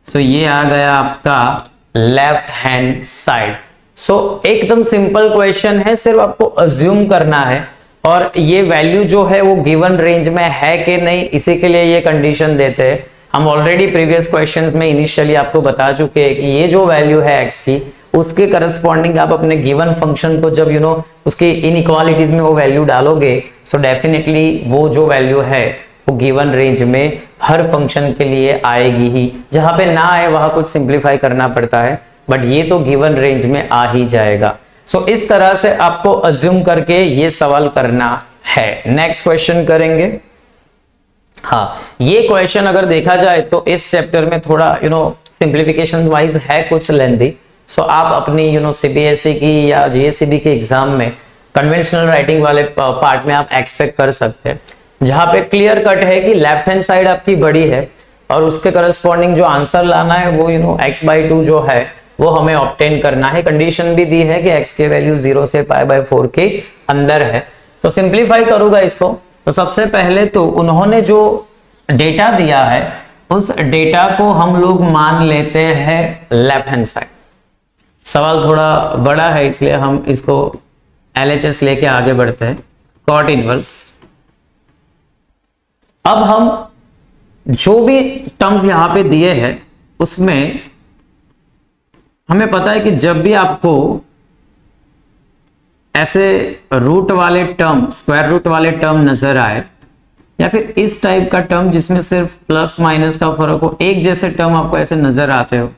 सो ये आ गया आपका लेफ्ट हैंड साइड। सो एकदम सिंपल क्वेश्चन है, सिर्फ आपको अज्यूम करना है, और ये वैल्यू जो है वो गिवन रेंज में है कि नहीं, इसी के लिए ये कंडीशन देते हैं। हम ऑलरेडी प्रीवियस क्वेश्चंस में इनिशियली आपको बता चुके हैं कि ये जो वैल्यू है x की, उसके करस्पॉन्डिंग आप अपने गिवन फंक्शन को जब उसके इनइक्वालिटीज में वो वैल्यू डालोगे, सो डेफिनेटली वो जो वैल्यू है वो गिवन रेंज में हर फंक्शन के लिए आएगी ही। जहां पे ना आए वहां कुछ सिंप्लीफाई करना पड़ता है, बट ये तो गिवन रेंज में आ ही जाएगा। सो इस तरह से आपको अज्यूम करके ये सवाल करना है। नेक्स्ट क्वेश्चन करेंगे। हाँ, ये क्वेश्चन अगर देखा जाए तो इस चैप्टर में थोड़ा सिंप्लीफिकेशन वाइज है कुछ लेंथी। सो आप अपनी सीबीएसई की या जीएसईबी के एग्जाम में कन्वेंशनल राइटिंग वाले पार्ट में आप एक्सपेक्ट कर सकते हैं, जहां पे क्लियर कट है कि लेफ्ट हैंड साइड आपकी बड़ी है और उसके करस्पॉन्डिंग जो आंसर लाना है वो x/2 जो है वो हमें ऑब्टेन करना है। कंडीशन भी दी है कि x की वैल्यू 0 से π/4 के अंदर है। तो सिंप्लीफाई करूंगा इसको, तो सबसे पहले तो उन्होंने जो डेटा दिया है उस डेटा को हम लोग मान लेते हैं लेफ्ट हैंड साइड। सवाल थोड़ा बड़ा है इसलिए हम इसको LHS लेके आगे बढ़ते हैं। कॉट इनवर्स, अब हम जो भी टर्म्स यहां पे दिए हैं उसमें हमें पता है कि जब भी आपको ऐसे रूट वाले टर्म, स्क्वायर रूट वाले टर्म नजर आए, या फिर इस टाइप का टर्म जिसमें सिर्फ प्लस माइनस का फर्क हो, एक जैसे टर्म आपको ऐसे नजर आते हो,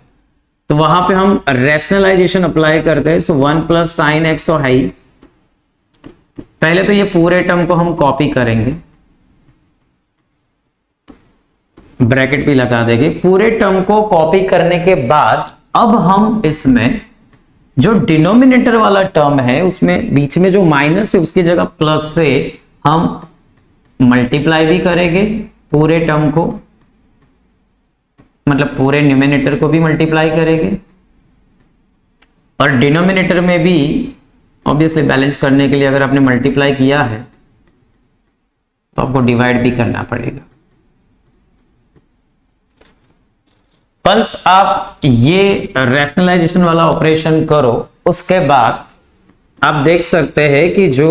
तो वहां पे हम रैशनलाइजेशन अप्लाई करते हैं। सो 1 प्लस साइन एक्स तो है ही। पहले तो ये पूरे टर्म को हम कॉपी करेंगे, ब्रैकेट भी लगा देंगे। पूरे टर्म को कॉपी करने के बाद अब हम इसमें जो डिनोमिनेटर वाला टर्म है उसमें बीच में जो माइनस है उसकी जगह प्लस से हम मल्टीप्लाई भी करेंगे पूरे टर्म को, मतलब पूरे न्यूमिनेटर को भी मल्टीप्लाई करेंगे, और डिनोमिनेटर में भी ऑब्वियसली बैलेंस करने के लिए अगर आपने मल्टीप्लाई किया है तो आपको डिवाइड भी करना पड़ेगा। वंस आप ये रैशनलाइजेशन वाला ऑपरेशन करो, उसके बाद आप देख सकते हैं कि जो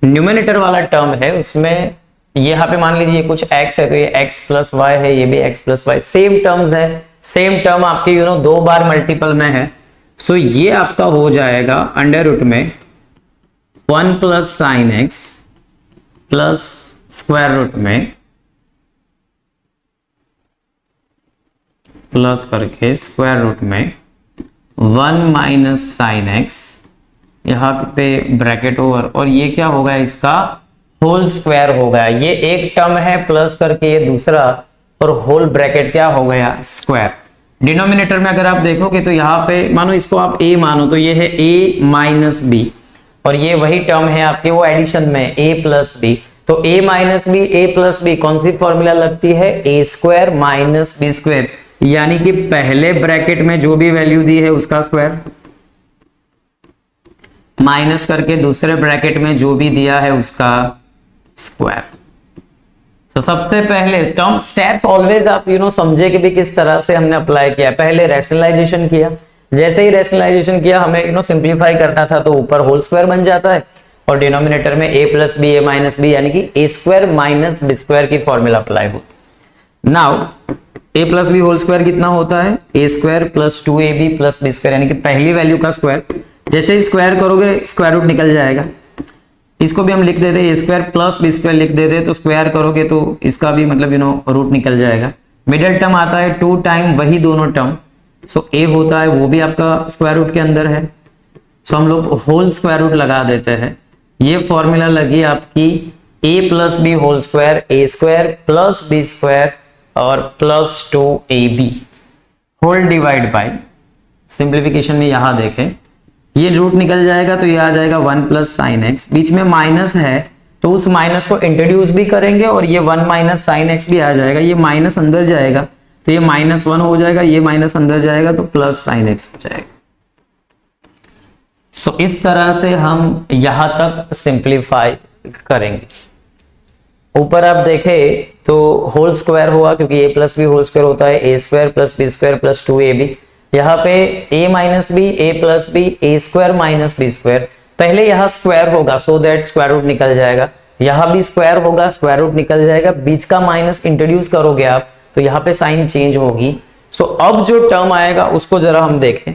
न्यूमरेटर वाला टर्म है उसमें यहाँ पे मान लीजिए कुछ x है तो ये x प्लस वाई है, ये भी x plus y, same terms है, सेम टर्म आपके दो बार मल्टीपल में है। सो ये आपका हो जाएगा अंडर रूट में 1 plus sine x plus square root में प्लस करके स्क्वायर रूट में 1 माइनस साइन एक्स, यहाँ पे ब्रैकेट ओवर, और ये क्या होगा, इसका होल स्क्वायर हो गया। ये एक टर्म है प्लस करके ये दूसरा, और होल ब्रैकेट क्या हो गया, स्क्वायर। डिनोमिनेटर में अगर आप देखोगे तो यहाँ पे मानो इसको आप a मानो तो ये है a माइनस बी, और ये वही टर्म है आपके वो एडिशन में a प्लस बी। तो a minus B, a plus B कौन सी फॉर्मूला लगती है, a square minus B square, यानी कि पहले ब्रैकेट में जो भी वैल्यू दी है उसका स्क्वायर माइनस करके दूसरे ब्रैकेट में जो भी दिया है उसका स्क्वायर। तो सबसे पहले टर्म स्टेप्स ऑलवेज आप समझे कि भी किस तरह से हमने अप्लाई किया। पहले रैशनलाइजेशन किया, जैसे ही रैशनलाइजेशन किया हमें सिंप्लीफाई करना था तो ऊपर होल स्क्वायर बन जाता है, और डिनोमिनेटर में a plus B, a minus B, यानी कि a square minus B square की फॉर्मूला अप्लाई होती। Now a plus B whole square कितना होता है, a square plus 2ab plus B square, यानी कि पहली वैल्यू का स्क्वायर। जैसे ही स्क्वायर करोगे स्क्वायर रूट निकल जाएगा, इसको भी हम लिख देते a square plus B square लिख देते, तो स्क्वायर करोगे तो इसका भी मतलब रूट निकल जाएगा। मिडिल टर्म आता है 2 टाइम वही दोनों टर्म, सो a होता है वो भी आपका स्क्वायर रूट के अंदर है, सो हम लोग होल स्क्वायर रूट लगा देते हैं। ये फॉर्मूला लगी आपकी a plus B whole square, a square plus B square और plus 2ab whole divide by, simplification में यहां देखें ये रूट निकल जाएगा तो ये आ जाएगा 1 प्लस साइन एक्स, बीच में माइनस है तो उस माइनस को इंट्रोड्यूस भी करेंगे और ये 1 माइनस साइन एक्स भी आ जाएगा, ये माइनस अंदर जाएगा तो ये -1 हो जाएगा, ये माइनस अंदर जाएगा तो प्लस साइन एक्स हो जाएगा। सो इस तरह से हम यहां तक सिंप्लीफाई करेंगे। ऊपर आप देखें तो होल स्क्वायर हुआ क्योंकि a plus B whole square होता है a square plus B square plus 2ab। यहाँ पे a minus B, a plus B, a square minus B square, पहले यहाँ स्क्वायर होगा सो दैट स्क्वायर रूट निकल जाएगा, यहाँ भी स्क्वायर होगा स्क्वायर रूट निकल जाएगा, बीच का माइनस इंट्रोड्यूस करोगे आप तो यहाँ पे साइन चेंज होगी। सो अब जो टर्म आएगा उसको जरा हम देखें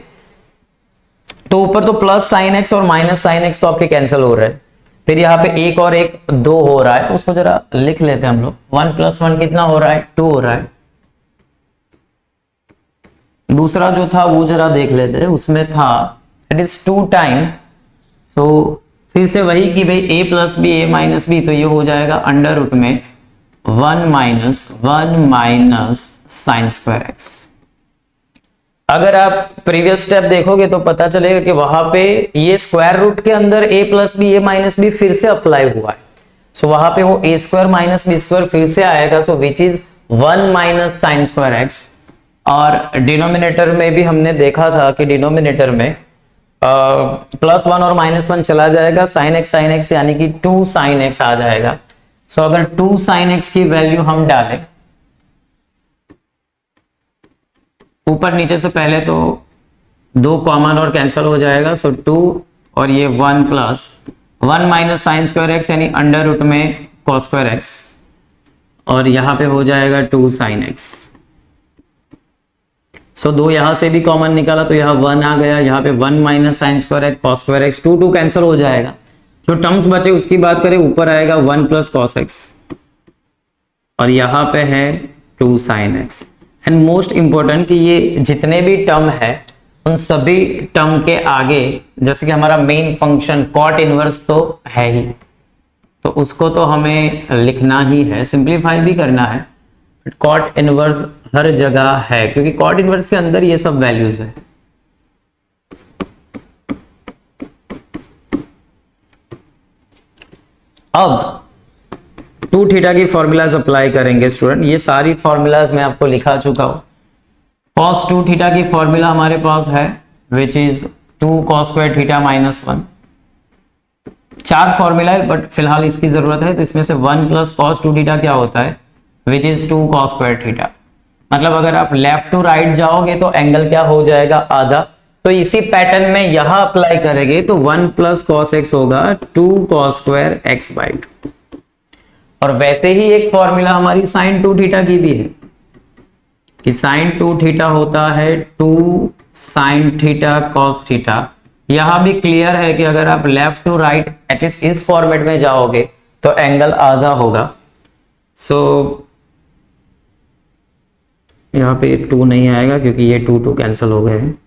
तो ऊपर तो प्लस साइन एक्स और माइनस साइन एक्स तो आपके कैंसिल हो रहे हैं, फिर यहाँ पे एक और एक 2 हो रहा है तो उसको जरा लिख लेते हैं हम लोग। 1 प्लस 1 कितना हो रहा है, 2 हो रहा है। दूसरा जो था वो जरा देख लेते हैं, उसमें था इट इज 2 टाइम, सो फिर से वही कि भाई a plus B, a minus B, तो ये हो जाएगा अंडर रूट में 1 माइनस साइन स्क्वायर एक्स। अगर आप प्रीवियस स्टेप देखोगे तो पता चलेगा कि वहां पे ये स्क्वायर रूट के अंदर a plus B, a minus B फिर से अप्लाई हुआ है, सो वहां पे वो a square minus B square फिर से आएगा, so which is 1 minus sine square X. और डिनोमिनेटर में भी हमने देखा था कि डिनोमिनेटर में +1 और -1 चला जाएगा, साइन एक्स यानी कि 2 साइन एक्स आ जाएगा। सो अगर 2 साइन एक्स की वैल्यू हम डालें ऊपर नीचे से, पहले तो 2 कॉमन और कैंसिल हो जाएगा, सो 2 और ये 1 plus 1 minus sine square x यानी अंडर रूट में कॉस स्क्वायर एक्स, और यहाँ पे हो जाएगा 2 साइन एक्स। सो 2 यहां से भी कॉमन निकाला तो यहाँ 1 आ गया, यहाँ पे 1 minus sine square x cos square x, 2 cancel हो जाएगा। जो टर्म्स बचे उसकी बात करें, ऊपर आएगा 1 प्लस कॉस एक्स और यहाँ पे है 2 sine x. And most important कि ये जितने भी टर्म है उन सभी टर्म के आगे, जैसे कि हमारा मेन फंक्शन कॉट इनवर्स तो है ही, तो उसको तो हमें लिखना ही है, सिंप्लीफाई भी करना है, बट कॉट इनवर्स हर जगह है क्योंकि कॉट इनवर्स के अंदर ये सब वैल्यूज है। अब 2 थीटा की फॉर्मूलाज अप्लाई करेंगे स्टूडेंट। ये सारी फॉर्मूलाज मैं आपको लिखा चुका हूं। cos 2 थीटा की फॉर्मूला हमारे पास है which is 2 cos square theta -1 चार फॉर्मूला है बट फिलहाल इसकी जरूरत है, तो इसमें से 1 प्लस कॉस 2 थीटा क्या होता है, which is 2 cos square theta. मतलब अगर आप लेफ्ट टू राइट जाओगे तो एंगल क्या हो जाएगा, आधा। तो इसी पैटर्न में यहां अप्लाई करेंगे तो 1 प्लस कॉस एक्स होगा 2 कॉस स्क्वायर एक्स बाई 2। और वैसे ही एक फॉर्मूला हमारी साइन 2 थीटा की भी है कि साइन 2 थीटा होता है 2 साइन थीटा कॉस थीटा। यहां भी क्लियर है कि अगर आप लेफ्ट टू राइट एटलीस्ट इस फॉर्मेट में जाओगे तो एंगल आधा होगा। सो यहां पे 2 नहीं आएगा क्योंकि ये 2 2 कैंसिल हो गए हैं।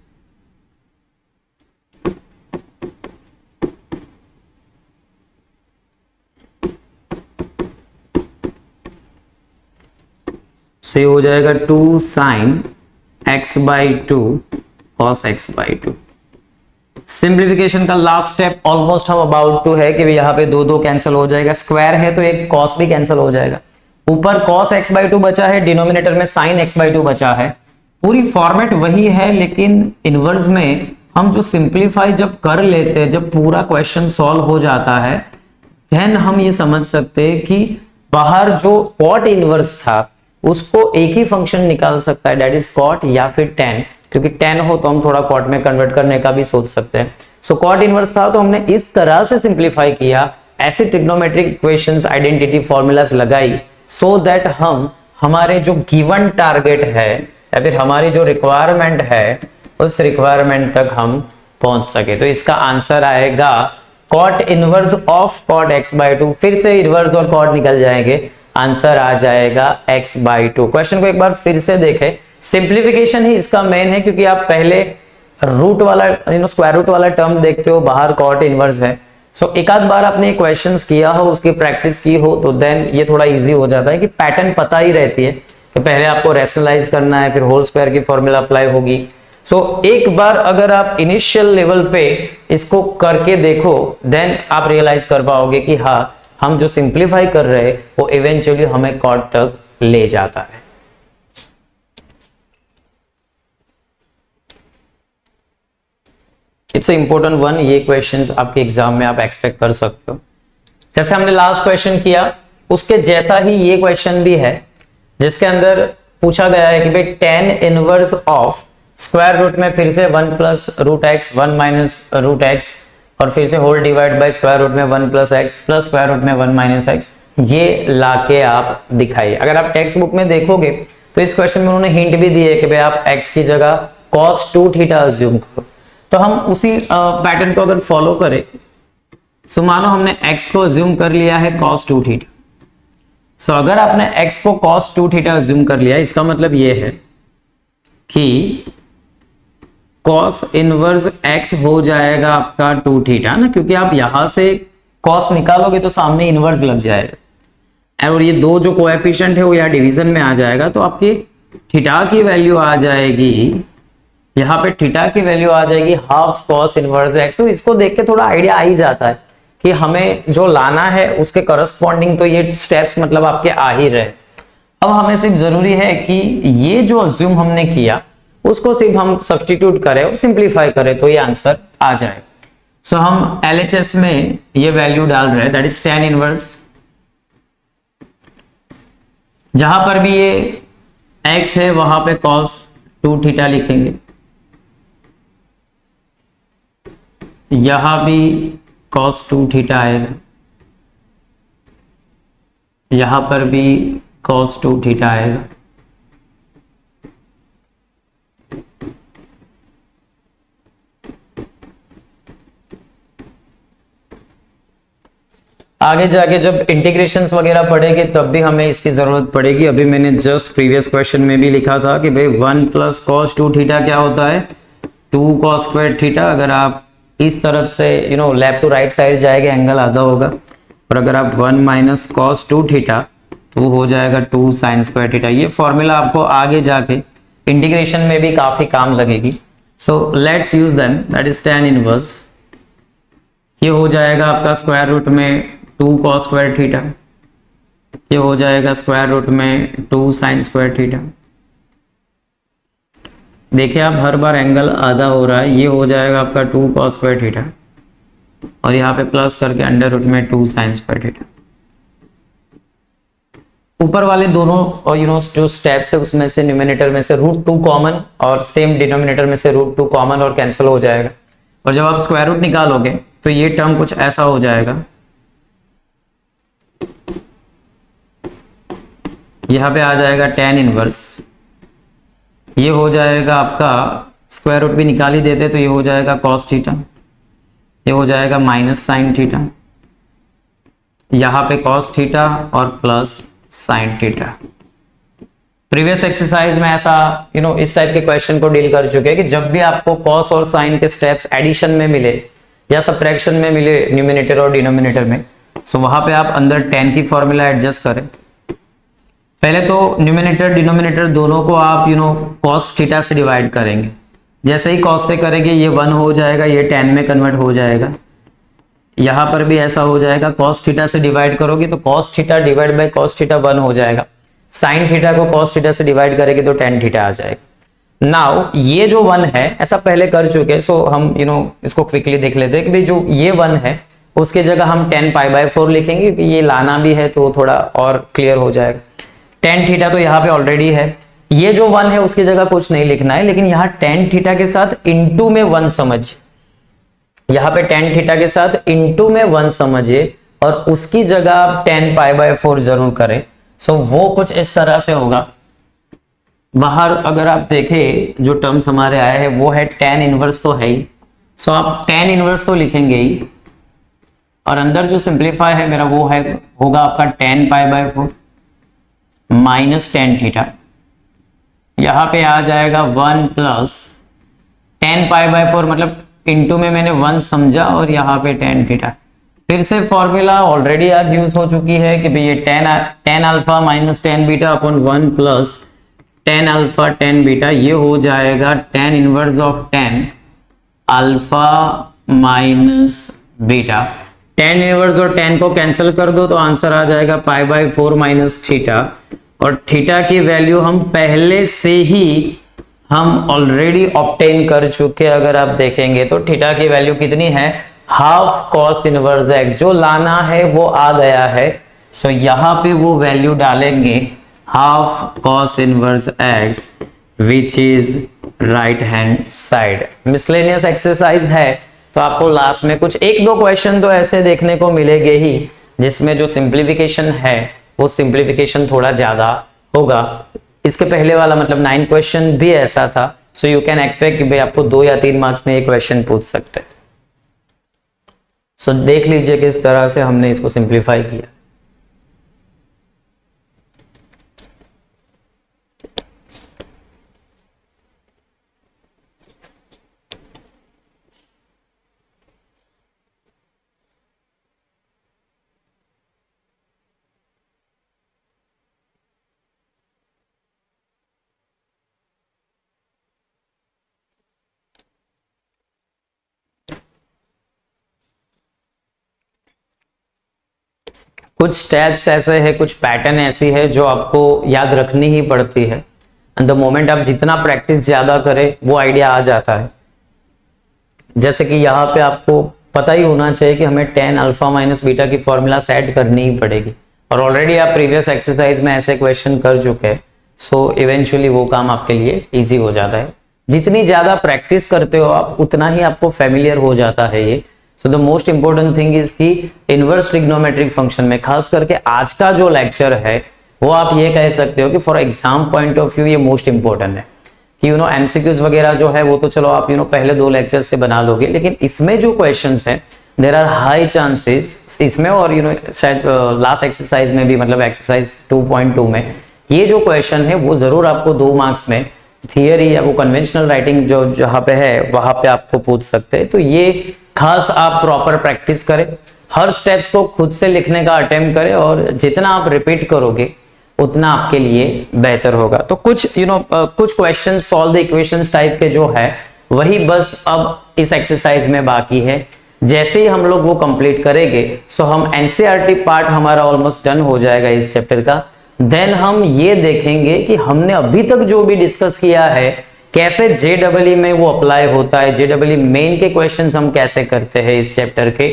से हो जाएगा 2 sine x by 2 cos x by 2। Simplification का लास्ट स्टेप ऑलमोस्ट हम अबाउट टू है कि यहाँ पे 2 2 कैंसिल हो जाएगा, स्क्वायर है तो एक कॉस भी कैंसिल हो जाएगा। ऊपर cos x बाई 2 बचा है, डिनोमिनेटर में sin x बाई 2 बचा है। पूरी फॉर्मेट वही है, लेकिन इनवर्स में हम जो सिंप्लीफाई जब कर लेते हैं, जब पूरा क्वेश्चन सॉल्व हो जाता है, देन हम ये समझ सकते हैं कि बाहर जो कॉट इनवर्स था उसको एक ही फंक्शन निकाल सकता है, डेट इज कॉट या फिर tan, क्योंकि tan हो तो हम थोड़ा कॉट में कन्वर्ट करने का भी सोच सकते हैं। सो कॉट इनवर्स था तो हमने इस तरह से सिंप्लीफाई किया, ऐसे ट्रिग्नोमेट्रिक इक्वेशंस, आइडेंटिटी फॉर्मूलास लगाई सो दैट हम हमारे जो गिवन टारगेट है या फिर हमारी जो रिक्वायरमेंट है उस रिक्वायरमेंट तक हम पहुंच सके। तो इसका आंसर आएगा cot inverse of cot x by 2। फिर से इनवर्स और कॉट निकल जाएंगे, आंसर आ जाएगा x बाई 2। क्वेश्चन को एक बार फिर से देखें, सिंप्लीफिकेशन ही इसका मेन है क्योंकि आप पहले रूट वाला स्क्वायर रूट वाला टर्म देखते हो, बाहर कॉट इनवर्स है। सो एक आध बार आपने क्वेश्चंस किया हो, उसकी प्रैक्टिस की हो तो देन ये थोड़ा इजी हो जाता है कि पैटर्न पता ही रहती है कि पहले आपको रैशनलाइज करना है, फिर होल स्क्वायर की फॉर्मूला अप्लाई होगी। सो एक बार अगर आप इनिशियल लेवल पे इसको करके देखो देन आप रियलाइज कर पाओगे कि हाँ, हम जो सिंप्लीफाई कर रहे हैं वो इवेंचुअली हमें कॉट तक ले जाता है। इट्स इंपॉर्टेंट वन, ये क्वेश्चंस आपके एग्जाम में आप एक्सपेक्ट कर सकते हो। जैसे हमने लास्ट क्वेश्चन किया उसके जैसा ही ये क्वेश्चन भी है, जिसके अंदर पूछा गया है कि भाई tan inverse of square root में फिर से 1 plus root x 1 minus root x और फिर से whole divide by square root में 1 plus x plus square root में 1 माइनस एक्स, ये लाके आप दिखाइए। अगर आप टेक्स्ट बुक में देखोगे तो इस क्वेश्चन में उन्होंने हिंट भी दी है कि भाई आप x की जगह cos 2 थीटा अज्यूम करो। तो हम उसी पैटर्न को अगर फॉलो करें, सो मानो हमने x को अज्यूम कर लिया है cos 2 थीटा। सो अगर आपने x को cos 2 थीटा अज्यूम कर लिया, इसका मतलब ये है कि cos इनवर्स x हो जाएगा आपका 2 थीटा ना, क्योंकि आप यहां से cos निकालोगे तो सामने इनवर्स लग जाएगा और ये दो जो कोएफिशिएंट है वो यहाँ डिवीजन में आ जाएगा, तो आपकी थीटा की वैल्यू आ जाएगी, यहाँ पे थीटा की वैल्यू आ जाएगी हाफ cos इनवर्स x। तो इसको देख के थोड़ा आइडिया आ ही जाता है कि हमें जो लाना है उसके करस्पॉन्डिंग तो ये स्टेप्स मतलब आपके आ ही रहे। अब हमें सिर्फ जरूरी है कि ये जो अज्यूम हमने किया उसको सिर्फ हम सब्स्टिट्यूट करें और सिंप्लीफाई करें तो ये आंसर आ जाए। सो हम LHS में ये वैल्यू डाल रहे हैं, दैट इज tan इनवर्स, जहां पर भी ये x है वहां पे cos 2 थीटा लिखेंगे, यहां भी cos 2 थीटा आएगा, यहां पर भी cos 2 थीटा आएगा। आगे जाके जब इंटीग्रेशंस वगैरह पढ़ेंगे तब भी हमें इसकी जरूरत पड़ेगी। अभी मैंने जस्ट प्रीवियस क्वेश्चन में भी लिखा था कि भाई 1 प्लस cos 2 थीटा क्या होता है, 2 cos स्क्वायर थीटा। अगर आप इस तरफ से लेफ्ट टू राइट साइड जाएंगे एंगल आधा होगा, और अगर आप 1 माइनस cos 2 थीटा तो वो हो जाएगा 2 साइन स्क्वायर थीटा। ये फॉर्मूला आपको आगे जाके इंटीग्रेशन में भी काफी काम लगेगी। So let's use them, that is tan inverse, ये हो जाएगा आपका स्क्वायर रूट में 2 cos स्क्वायर थीटा, ये हो जाएगा स्क्वायर रूट में 2 साइन स्क्वायर थीटा। देखिए आप हर बार एंगल आधा हो रहा है, ये हो जाएगा आपका 2 cos स्क्वायर थीटा, और यहाँ पे प्लस करके अंडर रूट में 2 साइन स्क्वायर थीटा। ऊपर वाले दोनों और जो स्टेप्स है उसमें से न्यूमरेटर में से √2 कॉमन और सेम डिनोमिनेटर में से √2 कॉमन और कैंसिल हो जाएगा। और जब आप स्क्वायर रूट निकालोगे तो ये टर्म कुछ ऐसा हो जाएगा, यहाँ पे आ जाएगा tan इनवर्स, ये हो जाएगा आपका स्क्वायर रूट भी निकाल ही देते तो ये हो जाएगा cos थीटा, ये हो जाएगा माइनस साइन थीटा, यहाँ पे cos थीटा और plus sine theta. Previous exercise में ऐसा इस टाइप के क्वेश्चन को डील कर चुके हैं कि जब भी आपको cos और साइन के स्टेप्स एडिशन में मिले या सब्ट्रैक्शन में मिले न्यूमरेटर और डिनोमिनेटर में, सो वहां पे आप अंदर tan की फॉर्मूला एडजस्ट करें। पहले तो न्यूमरेटर डिनोमिनेटर दोनों को आप cos थीटा से डिवाइड करेंगे। जैसे ही cos से करेंगे ये 1 हो जाएगा, ये tan में कन्वर्ट हो जाएगा। यहाँ पर भी ऐसा हो जाएगा, cos थीटा से डिवाइड करोगे तो cos theta divide by cos theta 1 हो जाएगा। साइन थीटा को cos थीटा से डिवाइड करेंगे तो tan थीटा आ जाएगा। नाउ ये जो 1 है ऐसा पहले कर चुके, सो हम इसको क्विकली देख लेते हैं कि भाई जो ये 1 है उसके जगह हम tan π/4 लिखेंगे, क्योंकि ये लाना भी है तो थोड़ा और क्लियर हो जाएगा। tan थीटा तो यहाँ पे ऑलरेडी है, ये जो 1 है उसकी जगह कुछ नहीं लिखना है, लेकिन यहाँ tan थीटा के साथ इनटू में 1 समझिए, यहाँ पे tan थीटा के साथ इनटू में 1 समझिए और उसकी जगह आप tan π/4 जरूर करें। सो वो कुछ इस तरह से होगा। बाहर अगर आप देखें जो टर्म्स हमारे आए हैं वो है tan इनवर्स तो है ही, सो आप tan इनवर्स तो लिखेंगे ही, और अंदर जो सिंप्लीफाई है मेरा वो है होगा आपका tan π/4 माइनस tan थीटा। यहाँ पे आ जाएगा 1 प्लस tan π/4, मतलब इनटू में मैंने 1 समझा और यहाँ पे tan थीटा। फिर से फॉर्मूला ऑलरेडी आज यूज हो चुकी है कि भाई ये tan alpha minus tan beta upon 1 plus tan alpha tan beta, ये हो जाएगा tan inverse of tan alpha minus beta. tan inverse और tan को कैंसिल कर दो तो आंसर आ जाएगा π/4 माइनस थीटा, और थीटा की वैल्यू हम पहले से ही हम ऑलरेडी ऑब्टेन कर चुके। अगर आप देखेंगे तो थीटा की वैल्यू कितनी है, हाफ cos इनवर्स x, जो लाना है वो आ गया है। सो यहाँ पे वो वैल्यू डालेंगे half cos inverse x which is right hand side. Miscellaneous exercise है तो आपको लास्ट में कुछ 1-2 क्वेश्चन तो ऐसे देखने को मिलेंगे ही जिसमें जो सिंप्लीफिकेशन है वो सिंप्लीफिकेशन थोड़ा ज्यादा होगा। इसके पहले वाला मतलब 9 क्वेश्चन भी ऐसा था, सो यू कैन एक्सपेक्ट कि भाई आपको 2 या 3 मार्क्स में ये क्वेश्चन पूछ सकते हैं। सो देख लीजिए किस तरह से हमने इसको सिंप्लीफाई किया। कुछ स्टेप्स ऐसे है, कुछ पैटर्न ऐसी है जो आपको याद रखनी ही पड़ती है, एंड द मोमेंट आप जितना प्रैक्टिस ज्यादा करें वो आइडिया आ जाता है। जैसे कि यहाँ पे आपको पता ही होना चाहिए कि हमें tan अल्फा माइनस बीटा की फॉर्मूला सेट करनी ही पड़ेगी, और ऑलरेडी आप प्रीवियस एक्सरसाइज में ऐसे क्वेश्चन कर चुके हैं, सो इवेंचुअली वो काम आपके लिए इजी हो जाता है। जितनी ज्यादा प्रैक्टिस करते हो आप उतना ही आपको फेमिलियर हो जाता है ये। So the most important thing is कि इनवर्स ट्रिग्नोमेट्रिक फंक्शन में खास करके आज का जो लेक्चर है वो आप ये कह सकते हो कि for exam point of view ये मोस्ट इंपॉर्टेंट है कि एमसीक्यूज वगैरह जो है वो तो चलो आप पहले 2 लेक्चर्स से बना लोगे, लेकिन इसमें जो क्वेश्चंस हैं देयर आर हाई चांसेस इसमें, और शायद लास्ट एक्सरसाइज में भी मतलब एक्सरसाइज 2.2 में ये जो क्वेश्चन है वो जरूर आपको 2 मार्क्स में थियरी या वो कन्वेंशनल राइटिंग जो जहाँ पे है वहां पे आपको पूछ सकते हैं। तो ये खास आप प्रॉपर प्रैक्टिस करें, हर स्टेप्स को खुद से लिखने का अटेम्प्ट करें, और जितना आप रिपीट करोगे उतना आपके लिए बेहतर होगा। तो कुछ कुछ question solve the equations type के जो है वही बस अब इस एक्सरसाइज में बाकी है। जैसे ही हम लोग वो कंप्लीट करेंगे सो हम एनसीईआरटी पार्ट हमारा ऑलमोस्ट डन हो जाएगा इस चैप्टर का। देन हम ये देखेंगे कि हमने अभी तक जो भी डिस्कस किया है कैसे JEE में वो अप्लाई होता है, JEE मेन के क्वेश्चंस हम कैसे करते हैं इस चैप्टर के,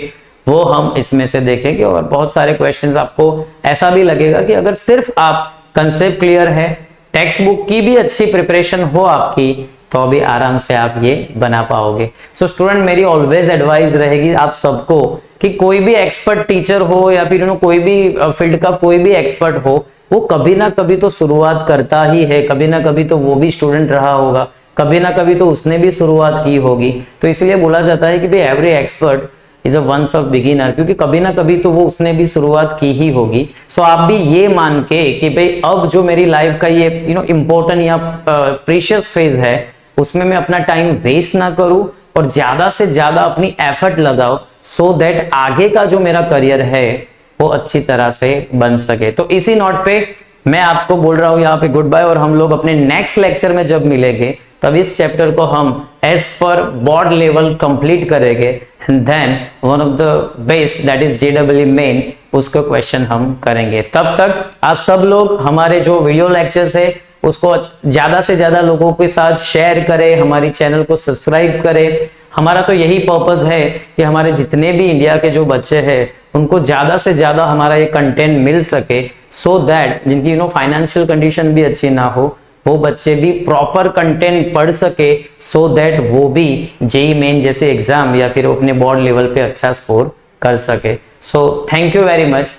वो हम इसमें से देखेंगे। और बहुत सारे क्वेश्चंस आपको ऐसा भी लगेगा कि अगर सिर्फ आप कंसेप्ट क्लियर है, टेक्स्ट बुक की भी अच्छी प्रिपरेशन हो आपकी, तो अभी आराम से आप ये बना पाओगे। सो स्टूडेंट, मेरी ऑलवेज एडवाइस रहेगी आप सबको कि कोई भी एक्सपर्ट टीचर हो या फिर कोई भी फील्ड का कोई भी एक्सपर्ट हो, वो कभी ना कभी तो शुरुआत करता ही है, कभी ना कभी तो वो भी स्टूडेंट रहा होगा, कभी ना कभी तो उसने भी शुरुआत की होगी। तो इसलिए बोला जाता है कि भाई every expert is a once of beginner, क्योंकि कभी ना कभी तो वो उसने भी शुरुआत की ही होगी। सो आप भी ये मान के कि भाई अब जो मेरी लाइफ का ये इंपॉर्टेंट या प्रीशियस फेज है, उसमें मैं अपना टाइम वेस्ट ना करूं और ज्यादा से ज्यादा अपनी एफर्ट लगाओ, सो दैट आगे का जो मेरा करियर है वो अच्छी तरह से बन सके। तो इसी नोट पे मैं आपको बोल रहा हूं यहाँ पे गुड बाय, और हम लोग अपने नेक्स्ट लेक्चर में जब मिलेंगे तब इस चैप्टर को हम as per board level complete करेंगे, and then one of the best that is JEE main, उसको क्वेश्चन हम करेंगे। तब तक आप सब लोग हमारे जो वीडियो लेक्चर्स है उसको ज्यादा से ज्यादा लोगों के साथ शेयर करें, हमारी चैनल को सब्सक्राइब करें। हमारा तो यही पर्पस है कि हमारे जितने भी इंडिया के जो बच्चे हैं उनको ज्यादा से ज्यादा हमारा ये कंटेंट मिल सके, सो दैट जिनकी फाइनेंशियल कंडीशन भी अच्छी ना हो, वो बच्चे भी प्रॉपर कंटेंट पढ़ सके, सो दैट वो भी JEE मेन जैसे एग्जाम या फिर अपने बोर्ड लेवल पे अच्छा स्कोर कर सके। So thank you very much.